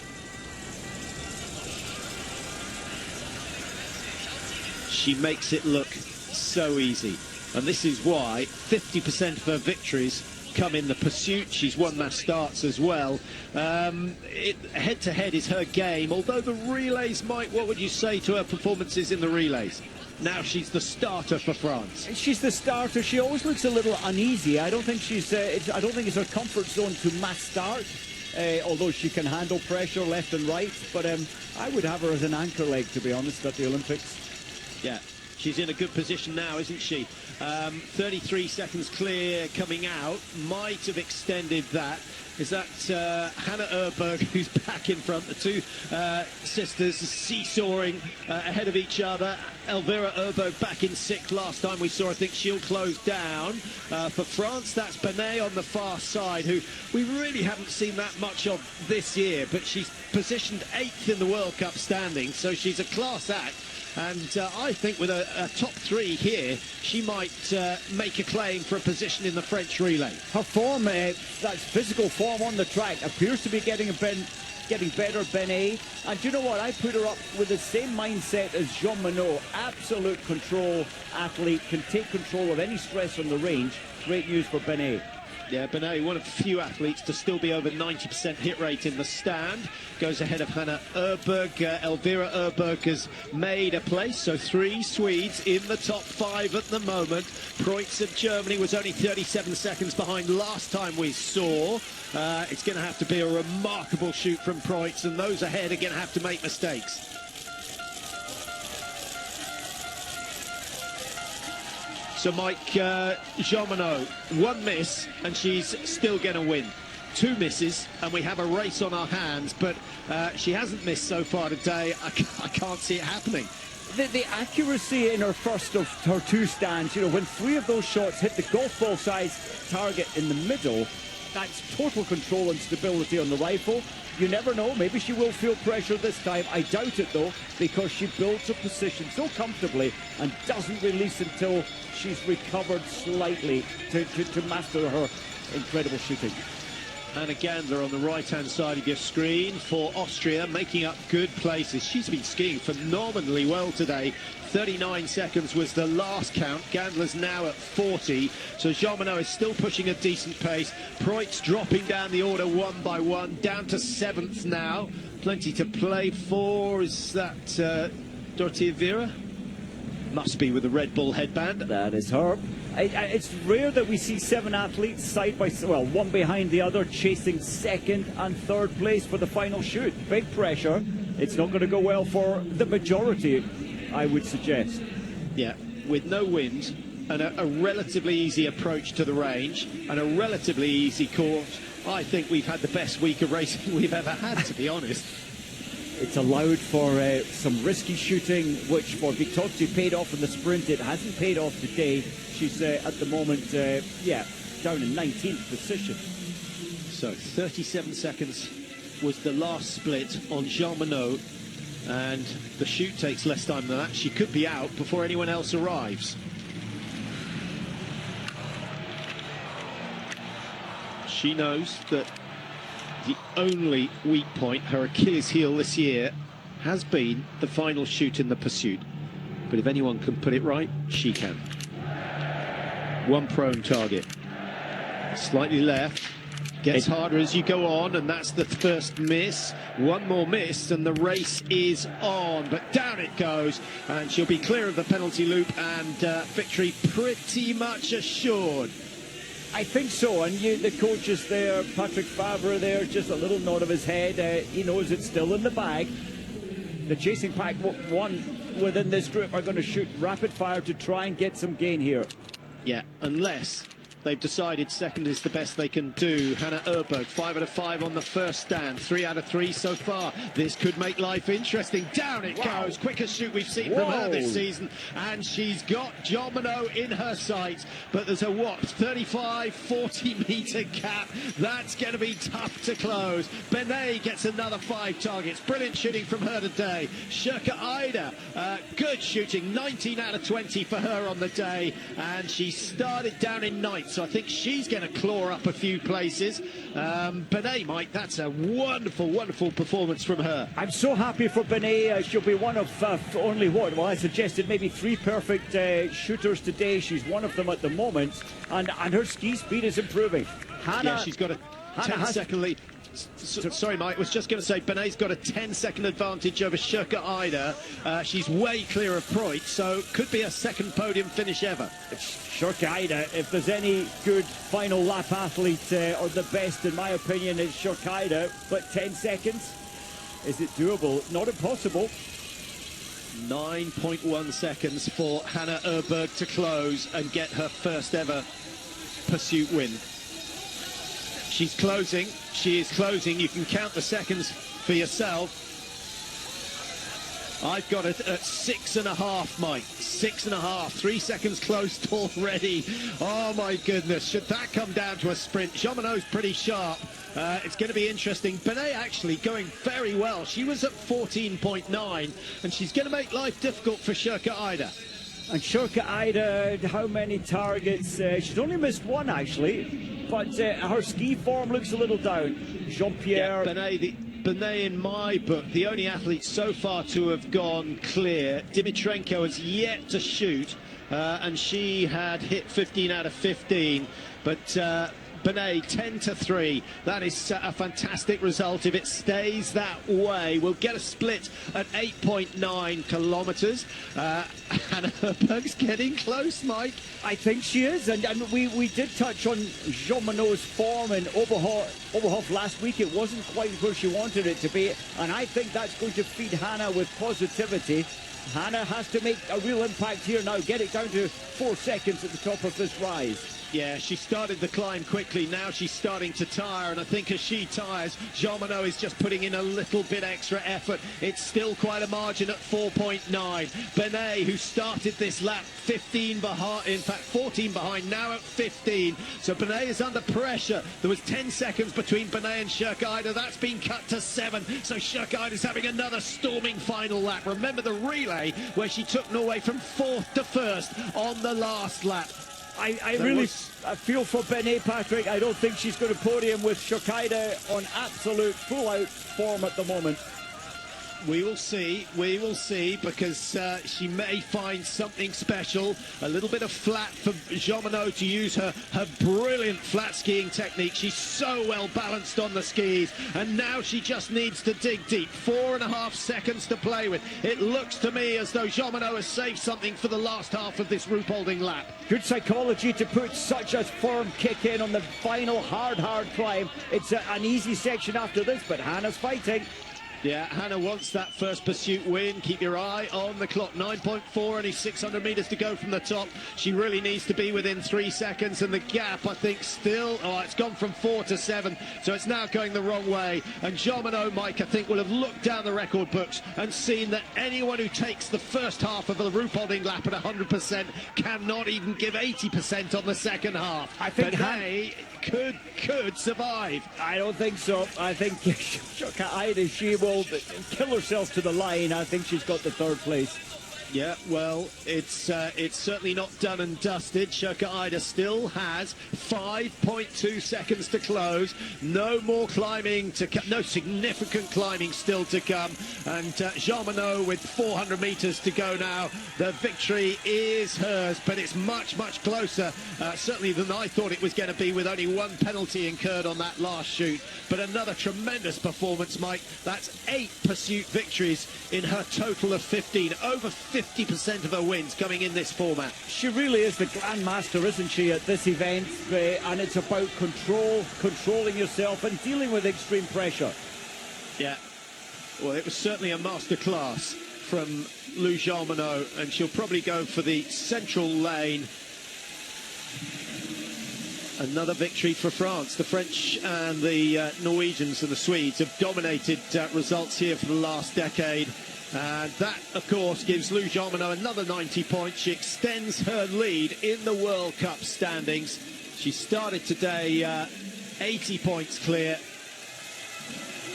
Speaker 1: She makes it look so easy. And this is why 50% of her victories come in the pursuit. She's won mass starts as well. Head-to-head is her game, although the relays might, what would you say to her performances in the relays? Now she's the starter for France.
Speaker 2: She's the starter. She always looks a little uneasy. I don't think she's. I don't think it's her comfort zone to mass start. Although she can handle pressure left and right, but I would have her as an anchor leg, to be honest, at the Olympics.
Speaker 1: Yeah, she's in a good position now, isn't she? 33 seconds clear coming out. Might have extended that. Is that Hanna Oeberg who's back in front? The two sisters seesawing ahead of each other. Elvira Oeberg back in sixth last time we saw. I think she'll close down. For France, that's Benet on the far side, who we really haven't seen that much of this year, but she's positioned 8th in the World Cup standing, so she's a class act. And I think with a top 3 here, she might make a claim for a position in the French relay.
Speaker 2: Her form, that physical form on the track, appears to be getting better, Benet. And you know what? I put her up with the same mindset as Jeanmonnot. Absolute control athlete, can take control of any stress on the range. Great news for Benet.
Speaker 1: Yeah, Benet, one of the few athletes to still be over 90% hit rate in the stand. Goes ahead of Hanna Oeberg. Elvira Oeberg has made a place, so 3 Swedes in the top 5 at the moment. Preutz of Germany was only 37 seconds behind last time we saw. It's going to have to be a remarkable shoot from Preutz, and those ahead are going to have to make mistakes. So Mike, Jeanmonnot, 1 miss and she's still going to win. 2 misses and we have a race on our hands, but she hasn't missed so far today. I can't see it happening.
Speaker 2: The accuracy in her first of her 2 stands, you know, when 3 of those shots hit the golf ball size target in the middle, that's total control and stability on the rifle. You never know, maybe she will feel pressure this time. I doubt it though, because she builds a position so comfortably and doesn't release until she's recovered slightly to master her incredible shooting.
Speaker 1: And again, they're on the right-hand side of your screen for Austria, making up good places. She's been skiing phenomenally well today. 39 seconds was the last count. Gandler's now at 40. So Jeanmonnot is still pushing a decent pace. Preutz dropping down the order 1 by 1, down to 7th now. Plenty to play for. Is that Dorothea Vera? Must be with the Red Bull headband.
Speaker 2: That is her. It's rare that we see 7 athletes side by side, well, one behind the other, chasing 2nd and 3rd place for the final shoot. Big pressure. It's not going to go well for the majority, I would suggest.
Speaker 1: Yeah, with no wind and a relatively easy approach to the range and a relatively easy course, I think we've had the best week of racing we've ever had, to be honest.
Speaker 2: It's allowed for some risky shooting, which for Vitozzi paid off in the sprint. It hasn't paid off today. She's at the moment, down in 19th position.
Speaker 1: So 37 seconds was the last split on Jeanmonnot, and the shoot takes less time than that. She could be out before anyone else arrives. She knows that the only weak point, her Achilles heel this year, has been the final shoot in the pursuit. But if anyone can put it right, she can. 1 prone target. Slightly left. Gets harder as you go on, and that's the first miss. 1 more miss, and the race is on. But down it goes, and she'll be clear of the penalty loop, and victory pretty much assured.
Speaker 2: I think so, and the coach is there, Patrick Favre there, just a little nod of his head. He knows it's still in the bag. The chasing pack 1 within this group are going to shoot rapid fire to try and get some gain here.
Speaker 1: Yeah, unless they've decided second is the best they can do. Hanna Oeberg, 5 out of 5 on the first stand, 3 out of 3 so far. This could make life interesting. Down it goes, quickest shoot we've seen from her this season, and she's got Jeanmonnot in her sights. But there's a 35-40 metre gap. That's going to be tough to close. Benet gets another 5 targets. Brilliant shooting from her today. Shirka Ida, good shooting, 19 out of 20 for her on the day, and she started down in 9th, so I think she's going to claw up a few places. Benet, Mike, that's a wonderful, wonderful performance from her.
Speaker 2: I'm so happy for Benet. She'll be one of only one. Well, I suggested maybe 3 perfect shooters today. She's one of them at the moment, and her ski speed is improving. Hanna,
Speaker 1: yeah, she's got a 10-second lead. Sorry, Mike, I was just going to say Benet's got a 10-second advantage over Shirka Ida. She's way clear of Preuss, so could be a second podium finish ever.
Speaker 2: Shirka Ida, if there's any good final lap athlete, or the best in my opinion, is Shirka Ida, but 10 seconds, is it doable? Not impossible.
Speaker 1: 9.1 seconds for Hanna Oeberg to close and get her first ever pursuit win. She's closing, she is closing. You can count the seconds for yourself. I've got it at 6.5, Mike. 6.5, 3 seconds closed already. Oh my goodness, should that come down to a sprint? Jeanmonnot's pretty sharp. It's going to be interesting. Benet actually going very well. She was at 14.9, and she's going to make life difficult for Shirka Ida.
Speaker 2: And Shirka Ida, how many targets? She's only missed 1 actually. But her ski form looks a little down. Jean-Pierre...
Speaker 1: Yeah, Benet, in my book, the only athlete so far to have gone clear. Dimitrenko has yet to shoot, and she had hit 15 out of 15. But Benet, 10-3. That is a fantastic result. If it stays that way, we'll get a split at 8.9 kilometres. Hanna Oeberg's getting close, Mike.
Speaker 2: I think she is, and we did touch on Jeanmonnot's form in Oberhof last week. It wasn't quite where she wanted it to be, and I think that's going to feed Hanna with positivity. Hanna has to make a real impact here now, get it down to 4 seconds at the top of this rise.
Speaker 1: Yeah, she started the climb quickly. Now she's starting to tire, and I think as she tires, Jeanmonnot is just putting in a little bit extra effort. It's still quite a margin at 4.9. Benet, who started this lap 15 behind, in fact 14 behind, now at 15. So Benet is under pressure. There was 10 seconds between Benet and Shirka Ida. That's been cut to 7. So Shirka Ida is having another storming final lap. Remember the relay where she took Norway from 4th to 1st on the last lap.
Speaker 2: I really feel for Benet, Patrick. I don't think she's going to podium with Shirka Ida on absolute full-out form at the moment.
Speaker 1: We will see, because she may find something special. A little bit of flat for Jeanmonnot to use her brilliant flat skiing technique. She's so well balanced on the skis, and now she just needs to dig deep. 4.5 seconds to play with. It looks to me as though Jeanmonnot has saved something for the last half of this Ruhpolding lap.
Speaker 2: Good psychology to put such a firm kick in on the final hard climb. It's an easy section after this, but Hanna's fighting.
Speaker 1: Yeah, Hanna wants that first pursuit win. Keep your eye on the clock. 9.4, only 600 metres to go from the top. She really needs to be within 3 seconds, and the gap, I think, still... Oh, it's gone from 4 to 7, so it's now going the wrong way. And Jeanmonnot, Mike, I think, will have looked down the record books and seen that anyone who takes the first half of the Ruhpolding lap at 100% cannot even give 80% on the second half.
Speaker 2: I think
Speaker 1: Hanna could survive.
Speaker 2: I don't think so. I think Shirka Ida, she will kill herself to the line. I think she's got the 3rd place.
Speaker 1: Yeah, well, it's certainly not done and dusted. Shirka Ida still has 5.2 seconds to close. No more climbing to come. No significant climbing still to come. And Jeanmonnot with 400 metres to go now. The victory is hers, but it's much, much closer, certainly than I thought it was going to be, with only 1 penalty incurred on that last shoot. But another tremendous performance, Mike. That's 8 pursuit victories in her total of 15. Over 50% of her wins coming in this format.
Speaker 2: She really is the grandmaster, isn't she, at this event? And it's about controlling yourself and dealing with extreme pressure.
Speaker 1: Yeah. Well, it was certainly a masterclass from Lou Jeanmonnot, and she'll probably go for the central lane. Another victory for France. The French and the Norwegians and the Swedes have dominated results here for the last decade. And that, of course, gives Lou Jeanmonnot another 90 points. She extends her lead in the World Cup standings. She started today 80 points clear.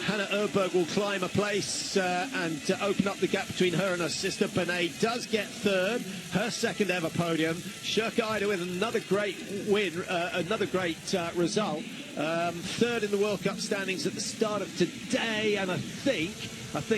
Speaker 1: Hanna Oeberg will climb a place and open up the gap between her and her sister. Benet does get third, her second ever podium. Sjoeke Eider with another great win, another great result. Third in the World Cup standings at the start of today, and I think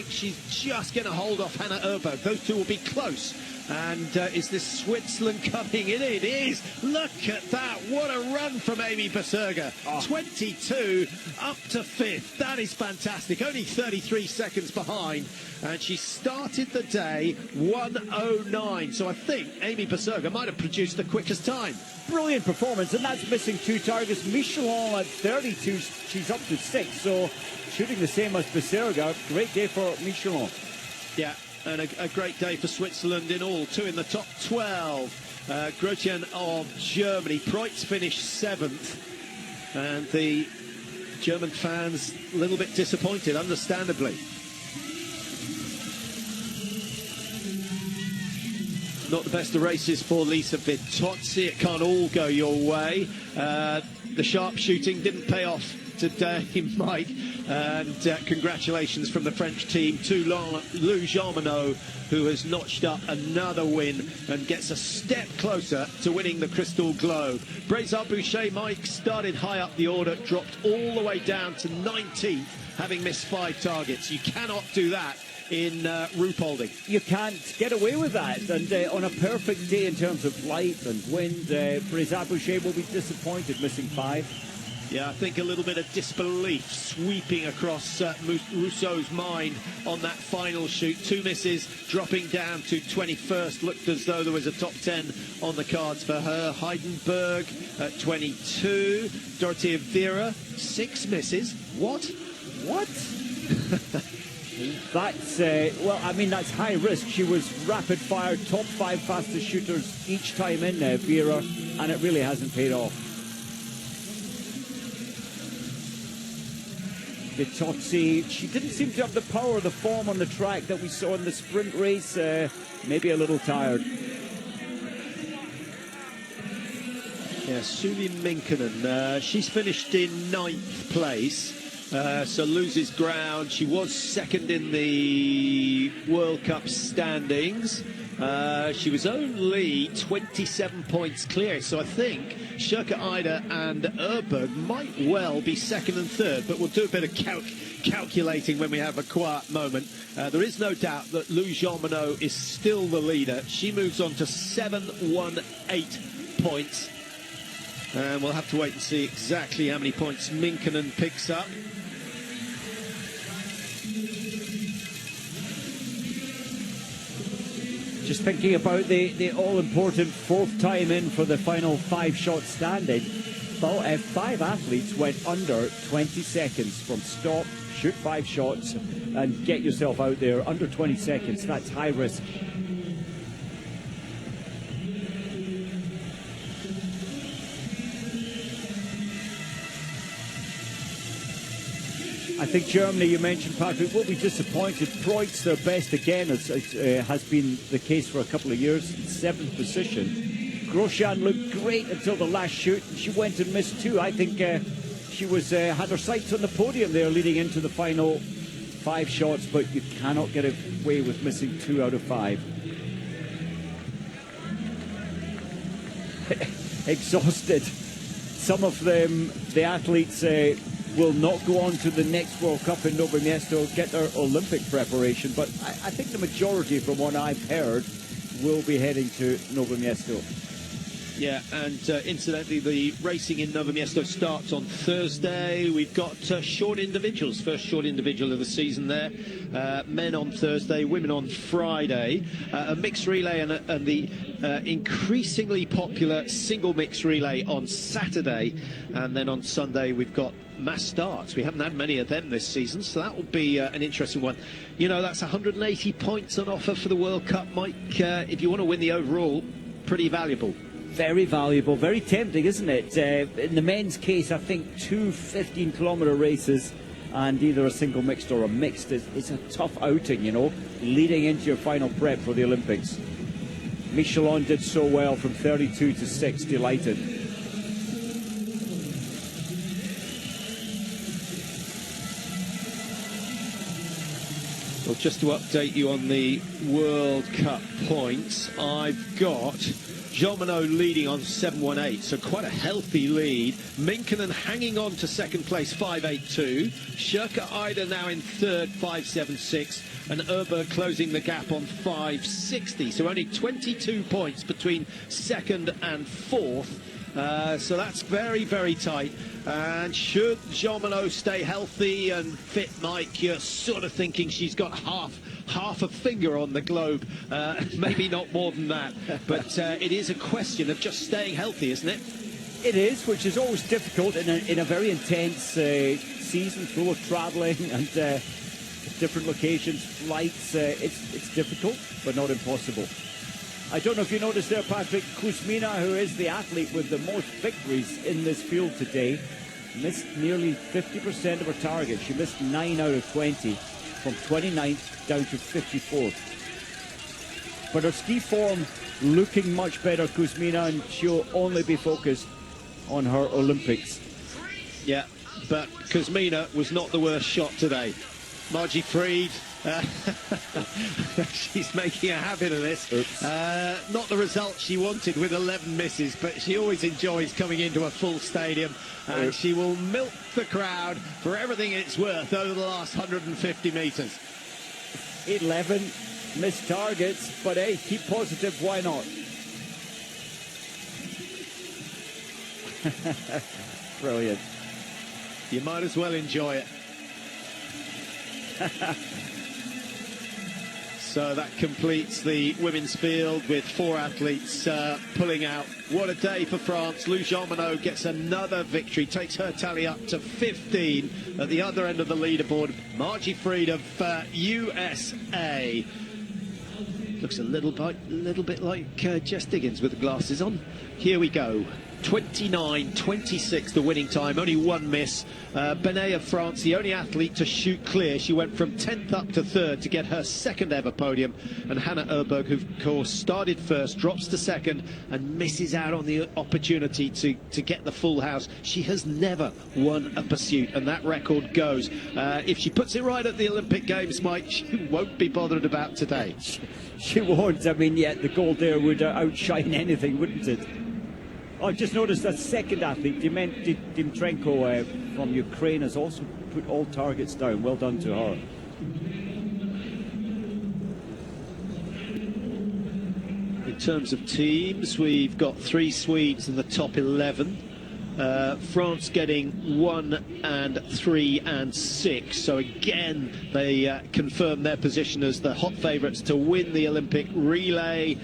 Speaker 1: she's just going to hold off Hanna Oeberg. Those two will be close. And is this Switzerland coming in? It is. Look at that. What a run from Amy Beserga. 22 up to 5th. That is fantastic. Only 33 seconds behind. And she started the day 1:09. So I think Amy Beserga might have produced the quickest time.
Speaker 2: Brilliant performance, and that's missing 2 targets. Michelin at 32, she's up to 6, so shooting the same as Beserga. Great day for Michelin.
Speaker 1: Yeah. And a great day for Switzerland in all. 2 in the top 12. Grotjen of Germany. Preutz finished 7th. And the German fans a little bit disappointed, understandably. Not the best of races for Lisa Vitozzi. It can't all go your way. The sharpshooting didn't pay off today, Mike. And congratulations from the French team to Lou Jeanmonnot, who has notched up another win and gets a step closer to winning the Crystal Globe. Brézard-Boucher, Mike, started high up the order, dropped all the way down to 19th, having missed 5 targets. You cannot do that in Ruhpolding.
Speaker 2: You can't get away with that, and on a perfect day in terms of light and wind, Brézard-Boucher will be disappointed, missing 5.
Speaker 1: Yeah, I think a little bit of disbelief sweeping across Rousseau's mind on that final shoot. 2 misses, dropping down to 21st. Looked as though there was a top 10 on the cards for her. Heidenberg at 22. Dorothea Vera, 6 misses. What?
Speaker 2: That's, well, I mean, that's high risk. She was rapid fire, top 5 fastest shooters each time in Vera, and it really hasn't paid off. Vitozzi, she didn't seem to have the power or the form on the track that we saw in the sprint race. Maybe a little tired.
Speaker 1: Yeah, Suvi Minkkinen, she's finished in 9th place, so loses ground. She was 2nd in the World Cup standings. She was only 27 points clear, so I think Sjoeke Eider and Oeberg might well be 2nd and 3rd, but we'll do a bit of calculating when we have a quiet moment. There is no doubt that Lou Jeanmonnot is still the leader. She moves on to 718 points, and we'll have to wait and see exactly how many points Minkkinen picks up.
Speaker 2: Just thinking about the all-important 4th time in for the final 5-shot standing. 5 athletes went under 20 seconds from stop, shoot 5 shots, and get yourself out there. Under 20 seconds, that's high risk. I think Germany, you mentioned, Patrick, will be disappointed. Preutz, their best again, as has been the case for a couple of years, 7th position. Grosjean looked great until the last shoot. She went and missed 2. I think she was had her sights on the podium there leading into the final 5 shots, but you cannot get away with missing 2 out of 5. Exhausted. Some of them, the athletes, will not go on to the next World Cup in Novo Mesto, get their Olympic preparation, but I think the majority, from what I've heard, will be heading to Novo Mesto.
Speaker 1: Yeah, and incidentally, the racing in Novo Mesto starts on Thursday. We've got short individuals, first short individual of the season there. Men on Thursday, women on Friday. A mixed relay and the increasingly popular single mixed relay on Saturday. And then on Sunday, we've got mass starts. We haven't had many of them this season, so that will be an interesting one. You know, that's 180 points on offer for the World Cup, Mike. If you want to win the overall, pretty valuable.
Speaker 2: very valuable, very tempting, isn't it? In the men's case, I think 2 15-kilometre races and either a single mixed or a mixed is a tough outing, you know, leading into your final prep for the Olympics. Michelin did so well from 32 to 6, delighted.
Speaker 1: Well, just to update you on the World Cup points, I've got Jeanmonnot leading on 7.18, so quite a healthy lead. Minkkinen hanging on to second place, 5.82. Shirka Ida now in third, 5.76. And Oeberg closing the gap on 5.60. So only 22 points between second and fourth. So that's very, very tight. And should Jeanmonnot stay healthy and fit, Mike, you're sort of thinking she's got half a finger on the globe, maybe not more than that. But it is a question of just staying healthy, isn't it?
Speaker 2: It is, which is always difficult in a very intense season full of travelling and different locations, flights. It's difficult, but not impossible. I don't know if you noticed there, Patrick, Kuzmina, who is the athlete with the most victories in this field today, missed nearly 50% of her target. She missed 9 out of 20, from 29th down to 54th. But her ski form looking much better, Kuzmina, and she'll only be focused on her Olympics.
Speaker 1: Yeah, but Kuzmina was not the worst shot today. Margie Fried, she's making a habit of this. Not the result she wanted with 11 misses, but she always enjoys coming into a full stadium, and she will milk the crowd for everything it's worth over the last 150 metres.
Speaker 2: 11 missed targets, but hey, keep positive, why not? Brilliant.
Speaker 1: You might as well enjoy it. So that completes the women's field with 4 athletes pulling out. What a day for France. Lou Jeanmonnot gets another victory, takes her tally up to 15 at the other end of the leaderboard. Margie Fried of USA. Looks a little bit like Jess Diggins with the glasses on. Here we go. 29.26 the winning time, only 1 miss. Benet of France, the only athlete to shoot clear. She went from 10th up to 3rd to get her 2nd ever podium. And Hanna Oeberg, who of course started first, drops to 2nd and misses out on the opportunity to get the full house. She has never won a pursuit, and that record goes. If she puts it right at the Olympic Games, Mike, she won't be bothered about today.
Speaker 2: She won't. I mean, yeah, the gold there would outshine anything, wouldn't it? I just noticed that second athlete, Dimitrenko from Ukraine, has also put all targets down. Well done to her.
Speaker 1: In terms of teams, we've got 3 Swedes in the top 11. France getting 1 and 3 and 6. So again, they confirm their position as the hot favourites to win the Olympic relay.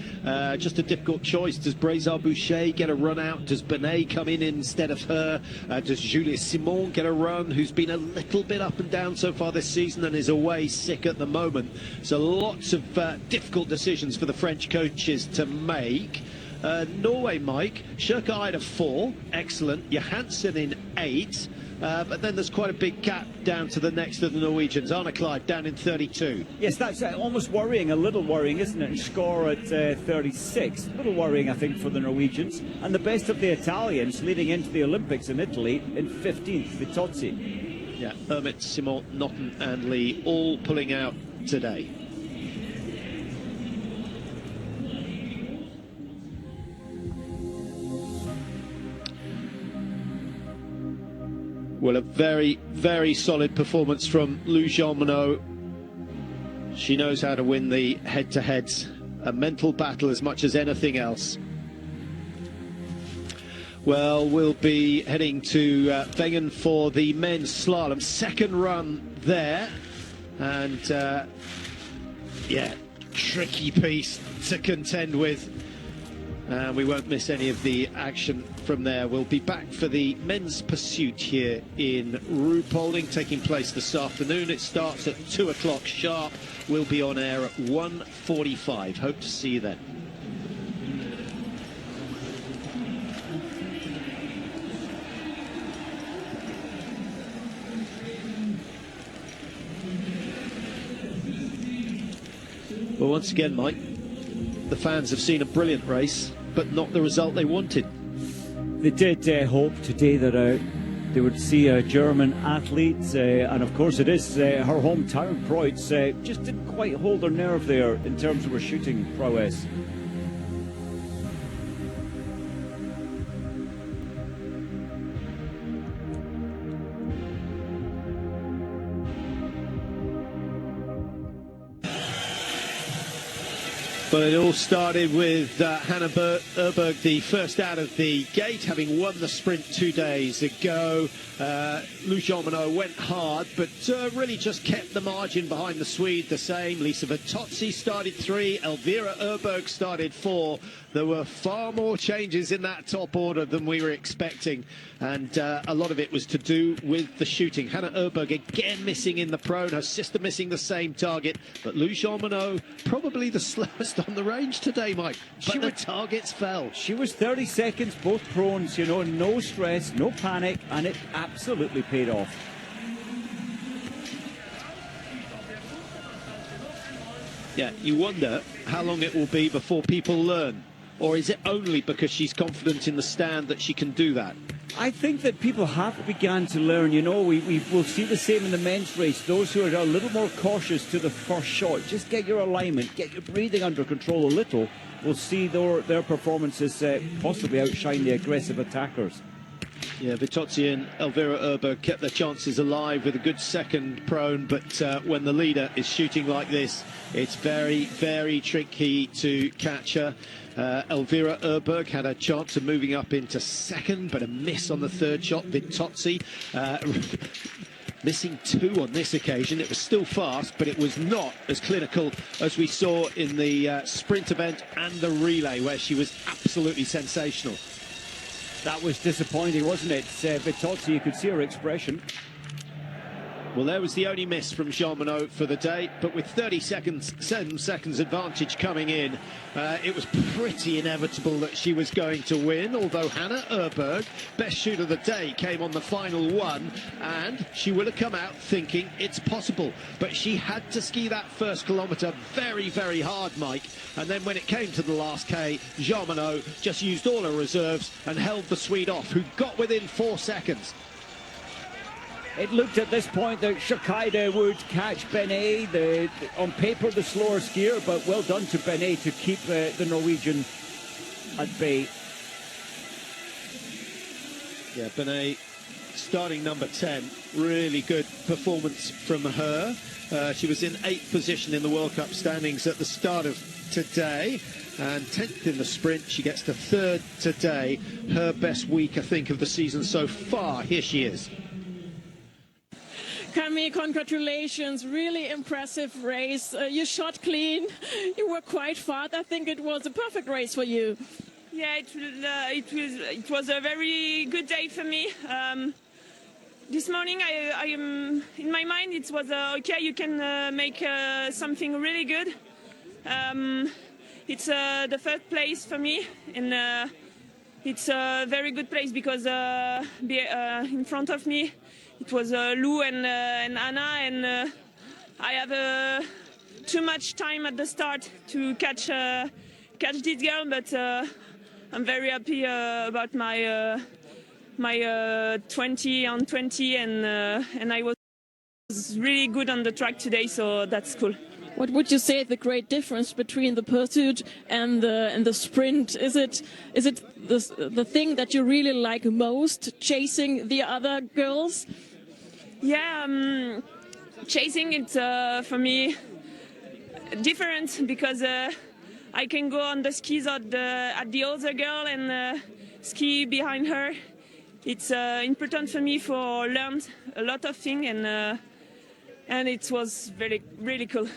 Speaker 1: Just a difficult choice. Does Brézard-Boucher get a run out? Does Benet come in instead of her? Does Julia Simon get a run, who's been a little bit up and down so far this season and is away sick at the moment? So lots of difficult decisions for the French coaches to make. Norway, Mike, Shirka Ida 4, excellent. Johansen in 8, but then there's quite a big gap down to the next of the Norwegians. Arne Clive down in 32.
Speaker 2: Yes, that's almost worrying, a little worrying, isn't it? And score at 36. A little worrying, I think, for the Norwegians. And the best of the Italians leading into the Olympics in Italy in 15th, Vitozzi.
Speaker 1: Yeah, Hermit, Simon, Notten and Lee all pulling out today. Well, a very, very solid performance from Lou Jeanmonnot. She knows how to win the head-to-heads, a mental battle as much as anything else. Well, we'll be heading to Wengen for the men's slalom. Second run there. And, yeah, tricky piece to contend with. We won't miss any of the action from there. We'll be back for the men's pursuit here in Ruhpolding, taking place this afternoon. It starts at 2 o'clock sharp. We'll be on air at 1:45. Hope to see you then. Well, once again, Mike, the fans have seen a brilliant race, but not the result they wanted.
Speaker 2: They did hope today that they would see a German athlete, and of course it is her hometown, Kreutz, just didn't quite hold her nerve there in terms of her shooting prowess.
Speaker 1: But it all started with Hanna Oeberg, the first out of the gate, having won the sprint 2 days ago. Lou Jeanmonnot went hard, but really just kept the margin behind the Swede the same. Lisa Vitozzi started 3, Elvira Oeberg started 4. There were far more changes in that top order than we were expecting, and a lot of it was to do with the shooting. Hanna Oeberg again missing in the prone, her sister missing the same target, but Lou Jeanmonnot probably the slowest on the range today, Mike. But the targets fell.
Speaker 2: She was 30 seconds, both prones, you know, no stress, no panic, and it absolutely paid off.
Speaker 1: Yeah, you wonder how long it will be before people learn. Or is it only because she's confident in the stand that she can do that?
Speaker 2: I think that people have begun to learn. You know, we will see the same in the men's race. Those who are a little more cautious to the first shot, just get your alignment, get your breathing under control a little, will see their performances possibly outshine the aggressive attackers.
Speaker 1: Yeah, Vitozzi and Elvira Oeberg kept their chances alive with a good second prone, but when the leader is shooting like this, it's very, very tricky to catch her. Elvira Oeberg had a chance of moving up into second, but a miss on the third shot. Vitozzi missing 2 on this occasion. It was still fast, but it was not as clinical as we saw in the sprint event and the relay, where she was absolutely sensational.
Speaker 2: That was disappointing, wasn't it? Vitozzi, you could see her expression.
Speaker 1: Well, there was the only miss from Jeanmonnot for the day, but with 7 seconds advantage coming in, it was pretty inevitable that she was going to win, although Hanna Oeberg, best shooter of the day, came on the final one, and she would have come out thinking it's possible. But she had to ski that first kilometre very, very hard, Mike, and then when it came to the last K, Jeanmonnot just used all her reserves and held the Swede off, who got within 4 seconds.
Speaker 2: It looked at this point that Shakaida would catch Benet, on paper the slower skier, but well done to Benet to keep the Norwegian at bay.
Speaker 1: Yeah, Benet starting number 10, really good performance from her. She was in 8th position in the World Cup standings at the start of today, and 10th in the sprint. She gets to 3rd today. Her best week, I think, of the season so far. Here she is.
Speaker 5: Cami, congratulations, really impressive race. You shot clean, you were quite fast. I think it was a perfect race for you.
Speaker 6: Yeah, it was a very good day for me. This morning, I am in my mind, it was okay, you can make something really good. It's the 3rd place for me, and it's a very good place because in front of me it was Lou and Anna, and I have too much time at the start to catch this girl, but I'm very happy about my 20 on 20, and I was really good on the track today, so that's cool.
Speaker 5: What would you say the great difference between the pursuit and the sprint? Is it the thing that you really like most, chasing the other girls?
Speaker 6: Yeah, chasing it's for me different because I can go on the skis at the other girl and ski behind her. It's important for me for learn a lot of things, and it was really cool.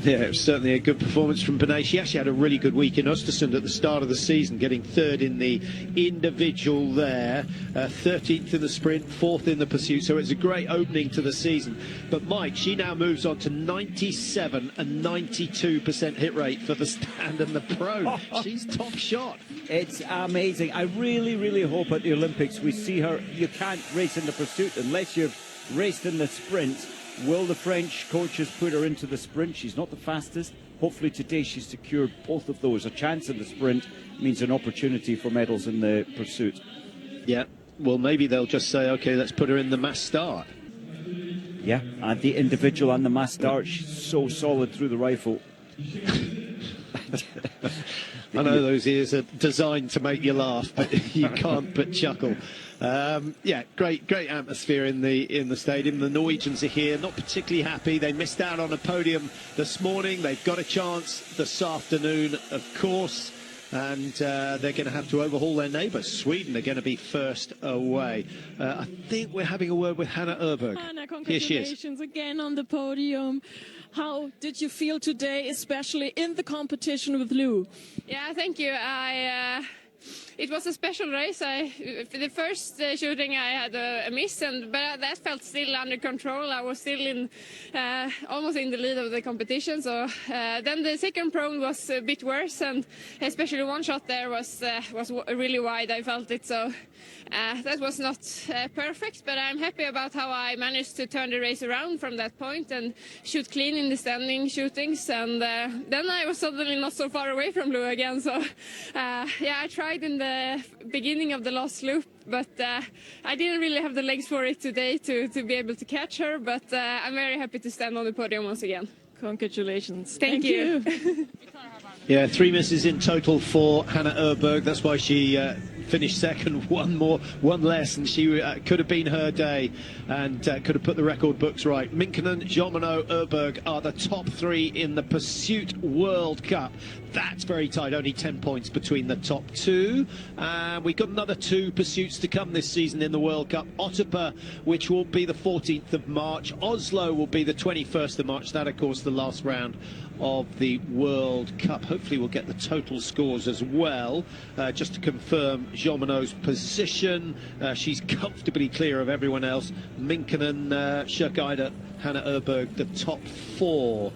Speaker 1: Yeah, it was certainly a good performance from Benet. She actually had a really good week in Östersund at the start of the season, getting 3rd in the individual there, 13th in the sprint, 4th in the pursuit, so it's a great opening to the season. But Mike, she now moves on to 97 and 92% hit rate for the stand and the pro. She's top shot.
Speaker 2: It's amazing. I really, really hope at the Olympics we see her. You can't race in the pursuit unless you've raced in the sprint. Will the French coaches put her into the sprint? She's not the fastest. Hopefully today she's secured both of those. A chance in the sprint means an opportunity for medals in the pursuit.
Speaker 1: Yeah, well, maybe they'll just say, OK, let's put her in the mass start.
Speaker 2: Yeah, and the individual and the mass start, she's so solid through the rifle.
Speaker 1: I know those ears are designed to make you laugh, but you can't but chuckle. Yeah, great atmosphere in the stadium. The Norwegians are here, not particularly happy. They missed out on a podium this morning. They've got a chance this afternoon, of course, and they're going to have to overhaul their neighbours. Sweden are going to be first away. I think we're having a word with Hanna Oeberg.
Speaker 5: Hanna,
Speaker 1: Here she is.
Speaker 5: congratulations again on the podium. How did you feel today, especially in the competition with Lou?
Speaker 4: Yeah, thank you. It was a special race. For the first shooting, I had a miss, but that felt still under control. I was still almost in the lead of the competition. So then the second prone was a bit worse, and especially one shot there was really wide. I felt it. So that was not perfect, but I'm happy about how I managed to turn the race around from that point and shoot clean in the standing shootings. And then I was suddenly not so far away from Lou again. So yeah, I tried in the beginning of the last loop, but I didn't really have the legs for it today to be able to catch her. But I'm very happy to stand on the podium once again.
Speaker 5: Congratulations.
Speaker 4: Thank you.
Speaker 1: Yeah, 3 misses in total for Hanna Oeberg. That's why she finished second. One less, and she could have been her day and could have put the record books right. Minkkonen, Jeanmonnot, Oeberg are the top 3 in the Pursuit World Cup. That's very tight, only 10 points between the top 2. We've got another 2 pursuits to come this season in the World Cup. Otterpa, which will be the 14th of March. Oslo will be the 21st of March. That, of course, the last round of the World Cup. Hopefully we'll get the total scores as well. Just to confirm Jeanmonnot's position, she's comfortably clear of everyone else. Minkkonen, Sjøkkeide, Hanna Oeberg, the top 4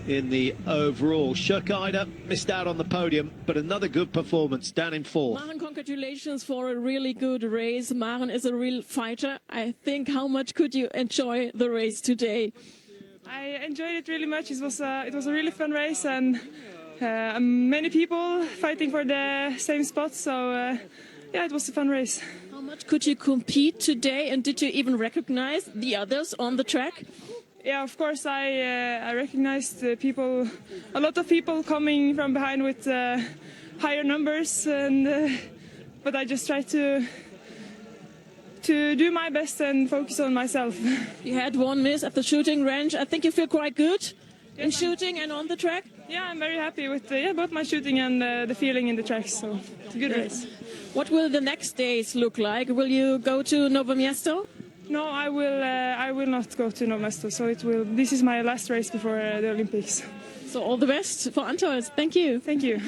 Speaker 1: in the overall. Sjøkkeide missed out on the podium, but another good performance down in 4th.
Speaker 5: Maren, congratulations for a really good race. Maren is a real fighter. I think, how much could you enjoy the race today?
Speaker 6: I enjoyed it really much. It was a really fun race, and many people fighting for the same spot. So yeah, it was a fun race.
Speaker 5: How much could you compete today, and did you even recognize the others on the track?
Speaker 6: Yeah, of course I recognized people, a lot of people coming from behind with higher numbers, and but I just tried to do my best and focus on myself.
Speaker 5: You had one miss at the shooting range. I think you feel quite good in shooting and on the track.
Speaker 6: Yeah, I'm very happy with both my shooting and the feeling in the tracks. So it's a good race.
Speaker 5: What will the next days look like? Will you go to Novo Mesto?
Speaker 6: No, I will not go to Novo Mesto. So this is my last race before the Olympics.
Speaker 5: So all the best for Antolz. Thank you.
Speaker 6: Thank you.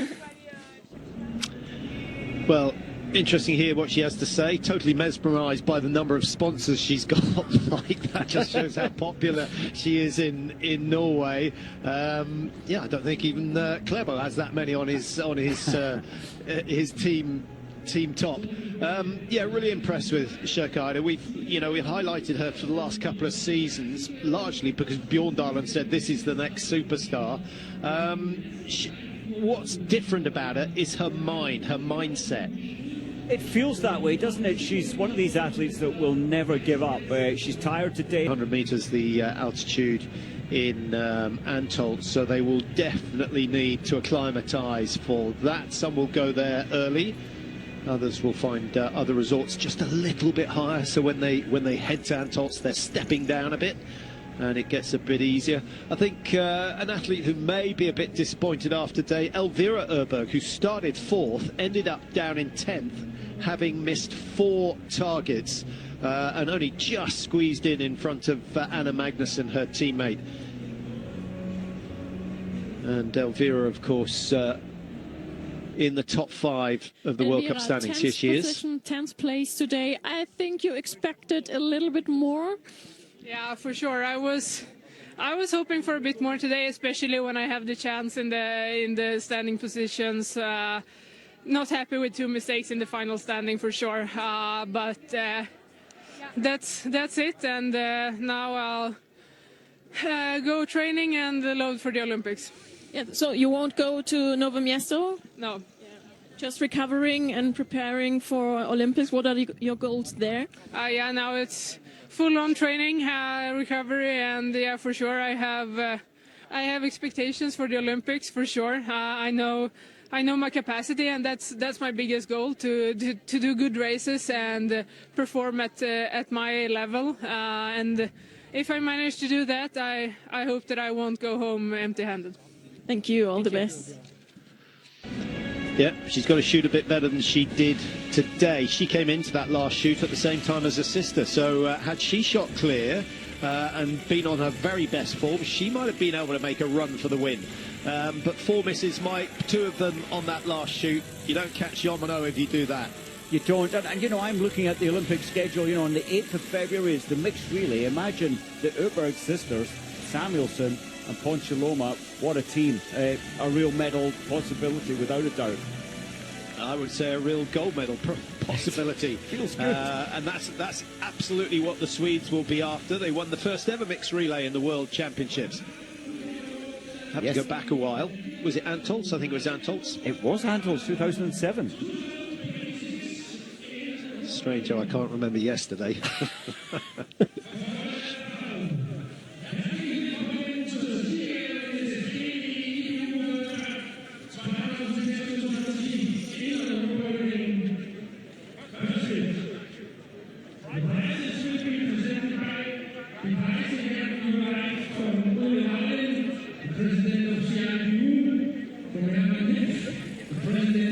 Speaker 1: Well, interesting to hear what she has to say. Totally mesmerised by the number of sponsors she's got. Like, that just shows how popular she is in Norway. Yeah, I don't think even Klebo has that many on his team top. Yeah, really impressed with Sjøkkeide. We've highlighted her for the last couple of seasons, largely because Bjorndalen said this is the next superstar. What's different about her is her mindset.
Speaker 2: It feels that way, doesn't it? She's one of these athletes that will never give up. She's tired today.
Speaker 1: 100 metres the altitude in Antolz, so they will definitely need to acclimatise for that. Some will go there early. Others will find other resorts just a little bit higher, so when they head to Antolz, they're stepping down a bit and it gets a bit easier. I think an athlete who may be a bit disappointed after today, Elvira Oeberg, who started 4th, ended up down in 10th, having missed 4 targets and only just squeezed in front of Anna Magnusson, her teammate. And Elvira, of course, in the top 5 of the World Cup standings. Here she is.
Speaker 5: 10th place today. I think you expected a little bit more.
Speaker 4: Yeah, for sure. I was hoping for a bit more today, especially when I have the chance in the standing positions. Not happy with 2 mistakes in the final standing for sure. But
Speaker 7: that's it. And now I'll go training and load for the Olympics.
Speaker 5: Yeah, so you won't go to Novo Mesto?
Speaker 7: No.
Speaker 5: Just recovering and preparing for Olympics. What are your goals there?
Speaker 7: Yeah, now it's full-on training, recovery, and yeah, for sure I have expectations for the Olympics for sure. I know my capacity, and that's my biggest goal, to do good races and perform at my level. And if I manage to do that, I hope that I won't go home empty-handed.
Speaker 5: Thank you. All the best.
Speaker 1: Yeah, she's got to shoot a bit better than she did today. She came into that last shoot at the same time as her sister, so had she shot clear and been on her very best form, she might have been able to make a run for the win. But 4 misses, Mike, 2 of them on that last shoot. You don't catch Jeanmonnot if you do that.
Speaker 2: You don't, and you know, I'm looking at the Olympic schedule. You know, on the 8th of February is the mixed relay. Imagine the Oeberg sisters, Samuelsson and Ponchaloma. What a team. A real medal possibility, without a doubt.
Speaker 1: I would say a real gold medal possibility.
Speaker 2: Feels good.
Speaker 1: And that's absolutely what the Swedes will be after. They won the first ever mixed relay in the World Championships. Have to go back a while. Was it Antolz? I think it was Antolz.
Speaker 2: It was Antolz, 2007.
Speaker 1: Strange how I can't remember yesterday.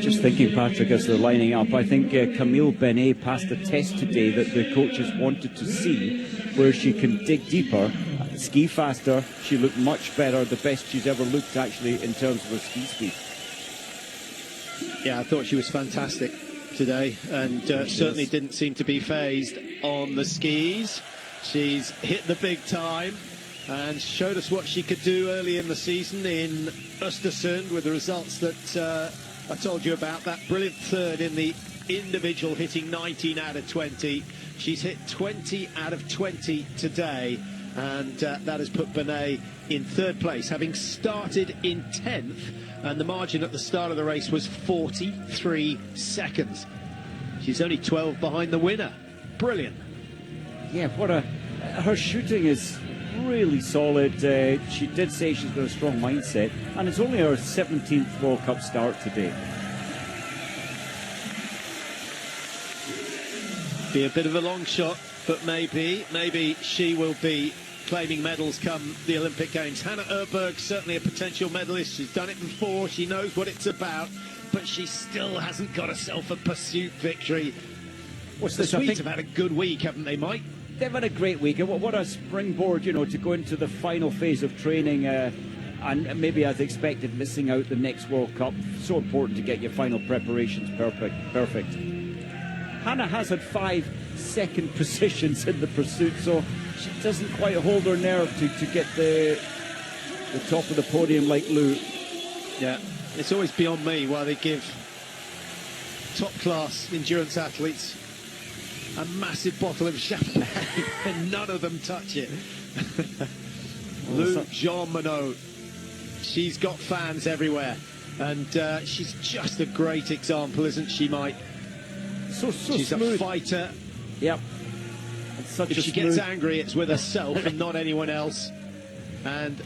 Speaker 2: Just thinking, Patrick, as they're lining up, I think Camille Benet passed a test today that the coaches wanted to see, where she can dig deeper, ski faster. She looked much better, the best she's ever looked actually in terms of her ski speed.
Speaker 1: Yeah, I thought she was fantastic today, and certainly didn't seem to be phased on the skis. She's hit the big time and showed us what she could do early in the season in Östersund with the results that I told you about. That brilliant third in the individual, hitting 19 out of 20. She's hit 20 out of 20 today, and that has put Benet in 3rd place, having started in 10th, and the margin at the start of the race was 43 seconds. She's only 12 behind the winner. Brilliant.
Speaker 2: Yeah, her shooting is really solid. She did say she's got a strong mindset, and it's only her 17th World Cup start today.
Speaker 1: Be a bit of a long shot, but maybe she will be claiming medals come the Olympic Games. Hanna Oeberg, certainly a potential medalist. She's done it before. She knows what it's about, but she still hasn't got herself a pursuit victory.
Speaker 2: What's
Speaker 1: The
Speaker 2: this? I
Speaker 1: Swedes
Speaker 2: think
Speaker 1: have had a good week, haven't they, Mike?
Speaker 2: they've had a great week. What a springboard, you know, to go into the final phase of training, and maybe as expected, missing out the next World Cup. So important to get your final preparations perfect. Hanna has had 5 second positions in the pursuit, so she doesn't quite hold her nerve to get the top of the podium like Lou.
Speaker 1: Yeah, it's always beyond me why they give top-class endurance athletes a massive bottle of champagne and none of them touch it. Lou Jeanmonnot, she's got fans everywhere, and she's just a great example, isn't she, Mike?
Speaker 2: So
Speaker 1: she's
Speaker 2: smooth.
Speaker 1: A fighter.
Speaker 2: Yep.
Speaker 1: If she gets angry, it's with herself and not anyone else. And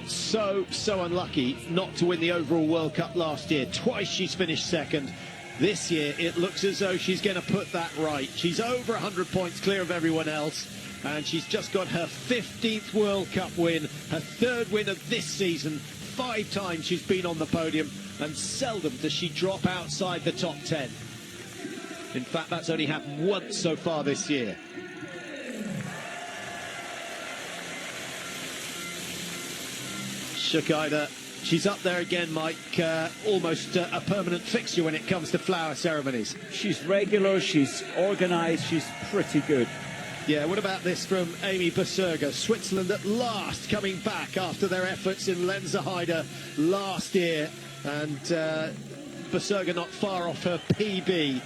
Speaker 1: so unlucky not to win the overall World Cup last year. Twice she's finished second. This year, it looks as though she's going to put that right. She's over 100 points clear of everyone else, and she's just got her 15th World Cup win, her 3rd win of this season. 5 times she's been on the podium, and seldom does she drop outside the top 10. In fact, that's only happened once so far this year. Shakaida, she's up there again, Mike, almost a permanent fixture when it comes to flower ceremonies.
Speaker 2: She's regular, she's organised, she's pretty good.
Speaker 1: Yeah, what about this from Amy Berserger? Switzerland at last coming back after their efforts in Lenzerheide last year, and Berserger not far off her PB.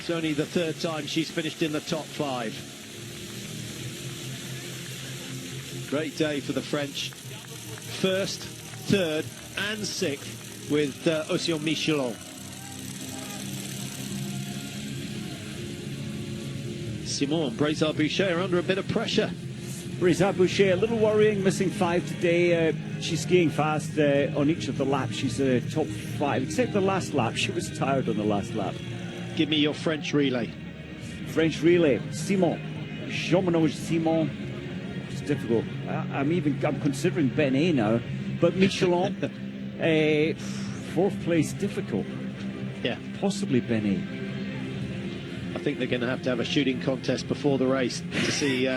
Speaker 1: It's only the third time she's finished in the top 5. Great day for the French. First, third and 6th with Océan Michelon. Simon and Brassard-Boucher are under a bit of pressure.
Speaker 2: Brassard-Boucher, a little worrying, missing 5 today. She's skiing fast on each of the laps. She's top 5, except the last lap. She was tired on the last lap.
Speaker 1: Give me your French relay.
Speaker 2: French relay, Simon. Jeanmonnot, Simon. It's difficult. I'm considering Benet now, but Michelon, 4th place, difficult.
Speaker 1: Yeah.
Speaker 2: Possibly Benet.
Speaker 1: I think they're going to have a shooting contest before the race to see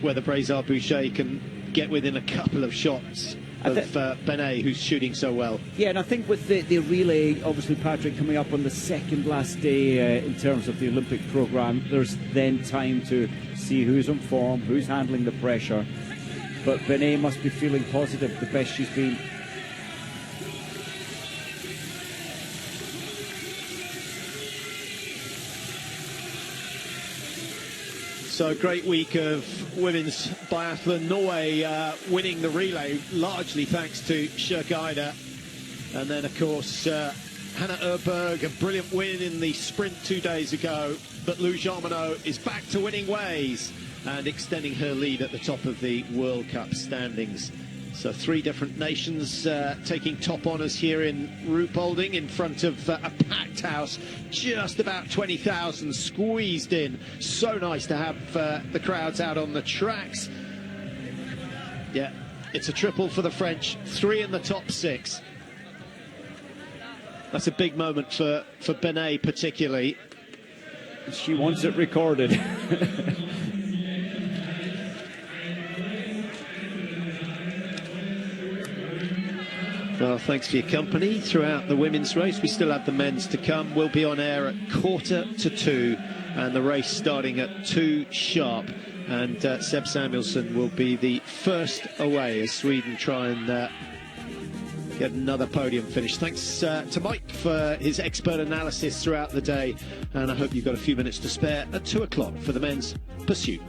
Speaker 1: whether Brassard-Boucher can get within a couple of shots of Benet, who's shooting so well.
Speaker 2: Yeah, and I think with the relay, obviously, Patrick, coming up on the second last day in terms of the Olympic programme, there's then time to see who's on form, who's handling the pressure. But Benet must be feeling positive, the best she's been.
Speaker 1: So great week of women's biathlon. Norway winning the relay largely thanks to Sjøgeide. And then, of course, Hanna Oeberg, a brilliant win in the sprint 2 days ago. But Lou Jeanmonnot is back to winning ways and extending her lead at the top of the World Cup standings. So 3 different nations taking top honours here in Ruhpolding in front of a packed house, just about 20,000 squeezed in. So nice to have the crowds out on the tracks. Yeah, it's a triple for the French, 3 in the top 6. That's a big moment for Benet particularly.
Speaker 2: She wants it recorded.
Speaker 1: Well, thanks for your company throughout the women's race. We still have the men's to come. We'll be on air at 1:45 and the race starting at 2 sharp. And Seb Samuelsson will be the first away as Sweden try and get another podium finish. Thanks to Mike for his expert analysis throughout the day. And I hope you've got a few minutes to spare at 2 o'clock for the men's pursuit.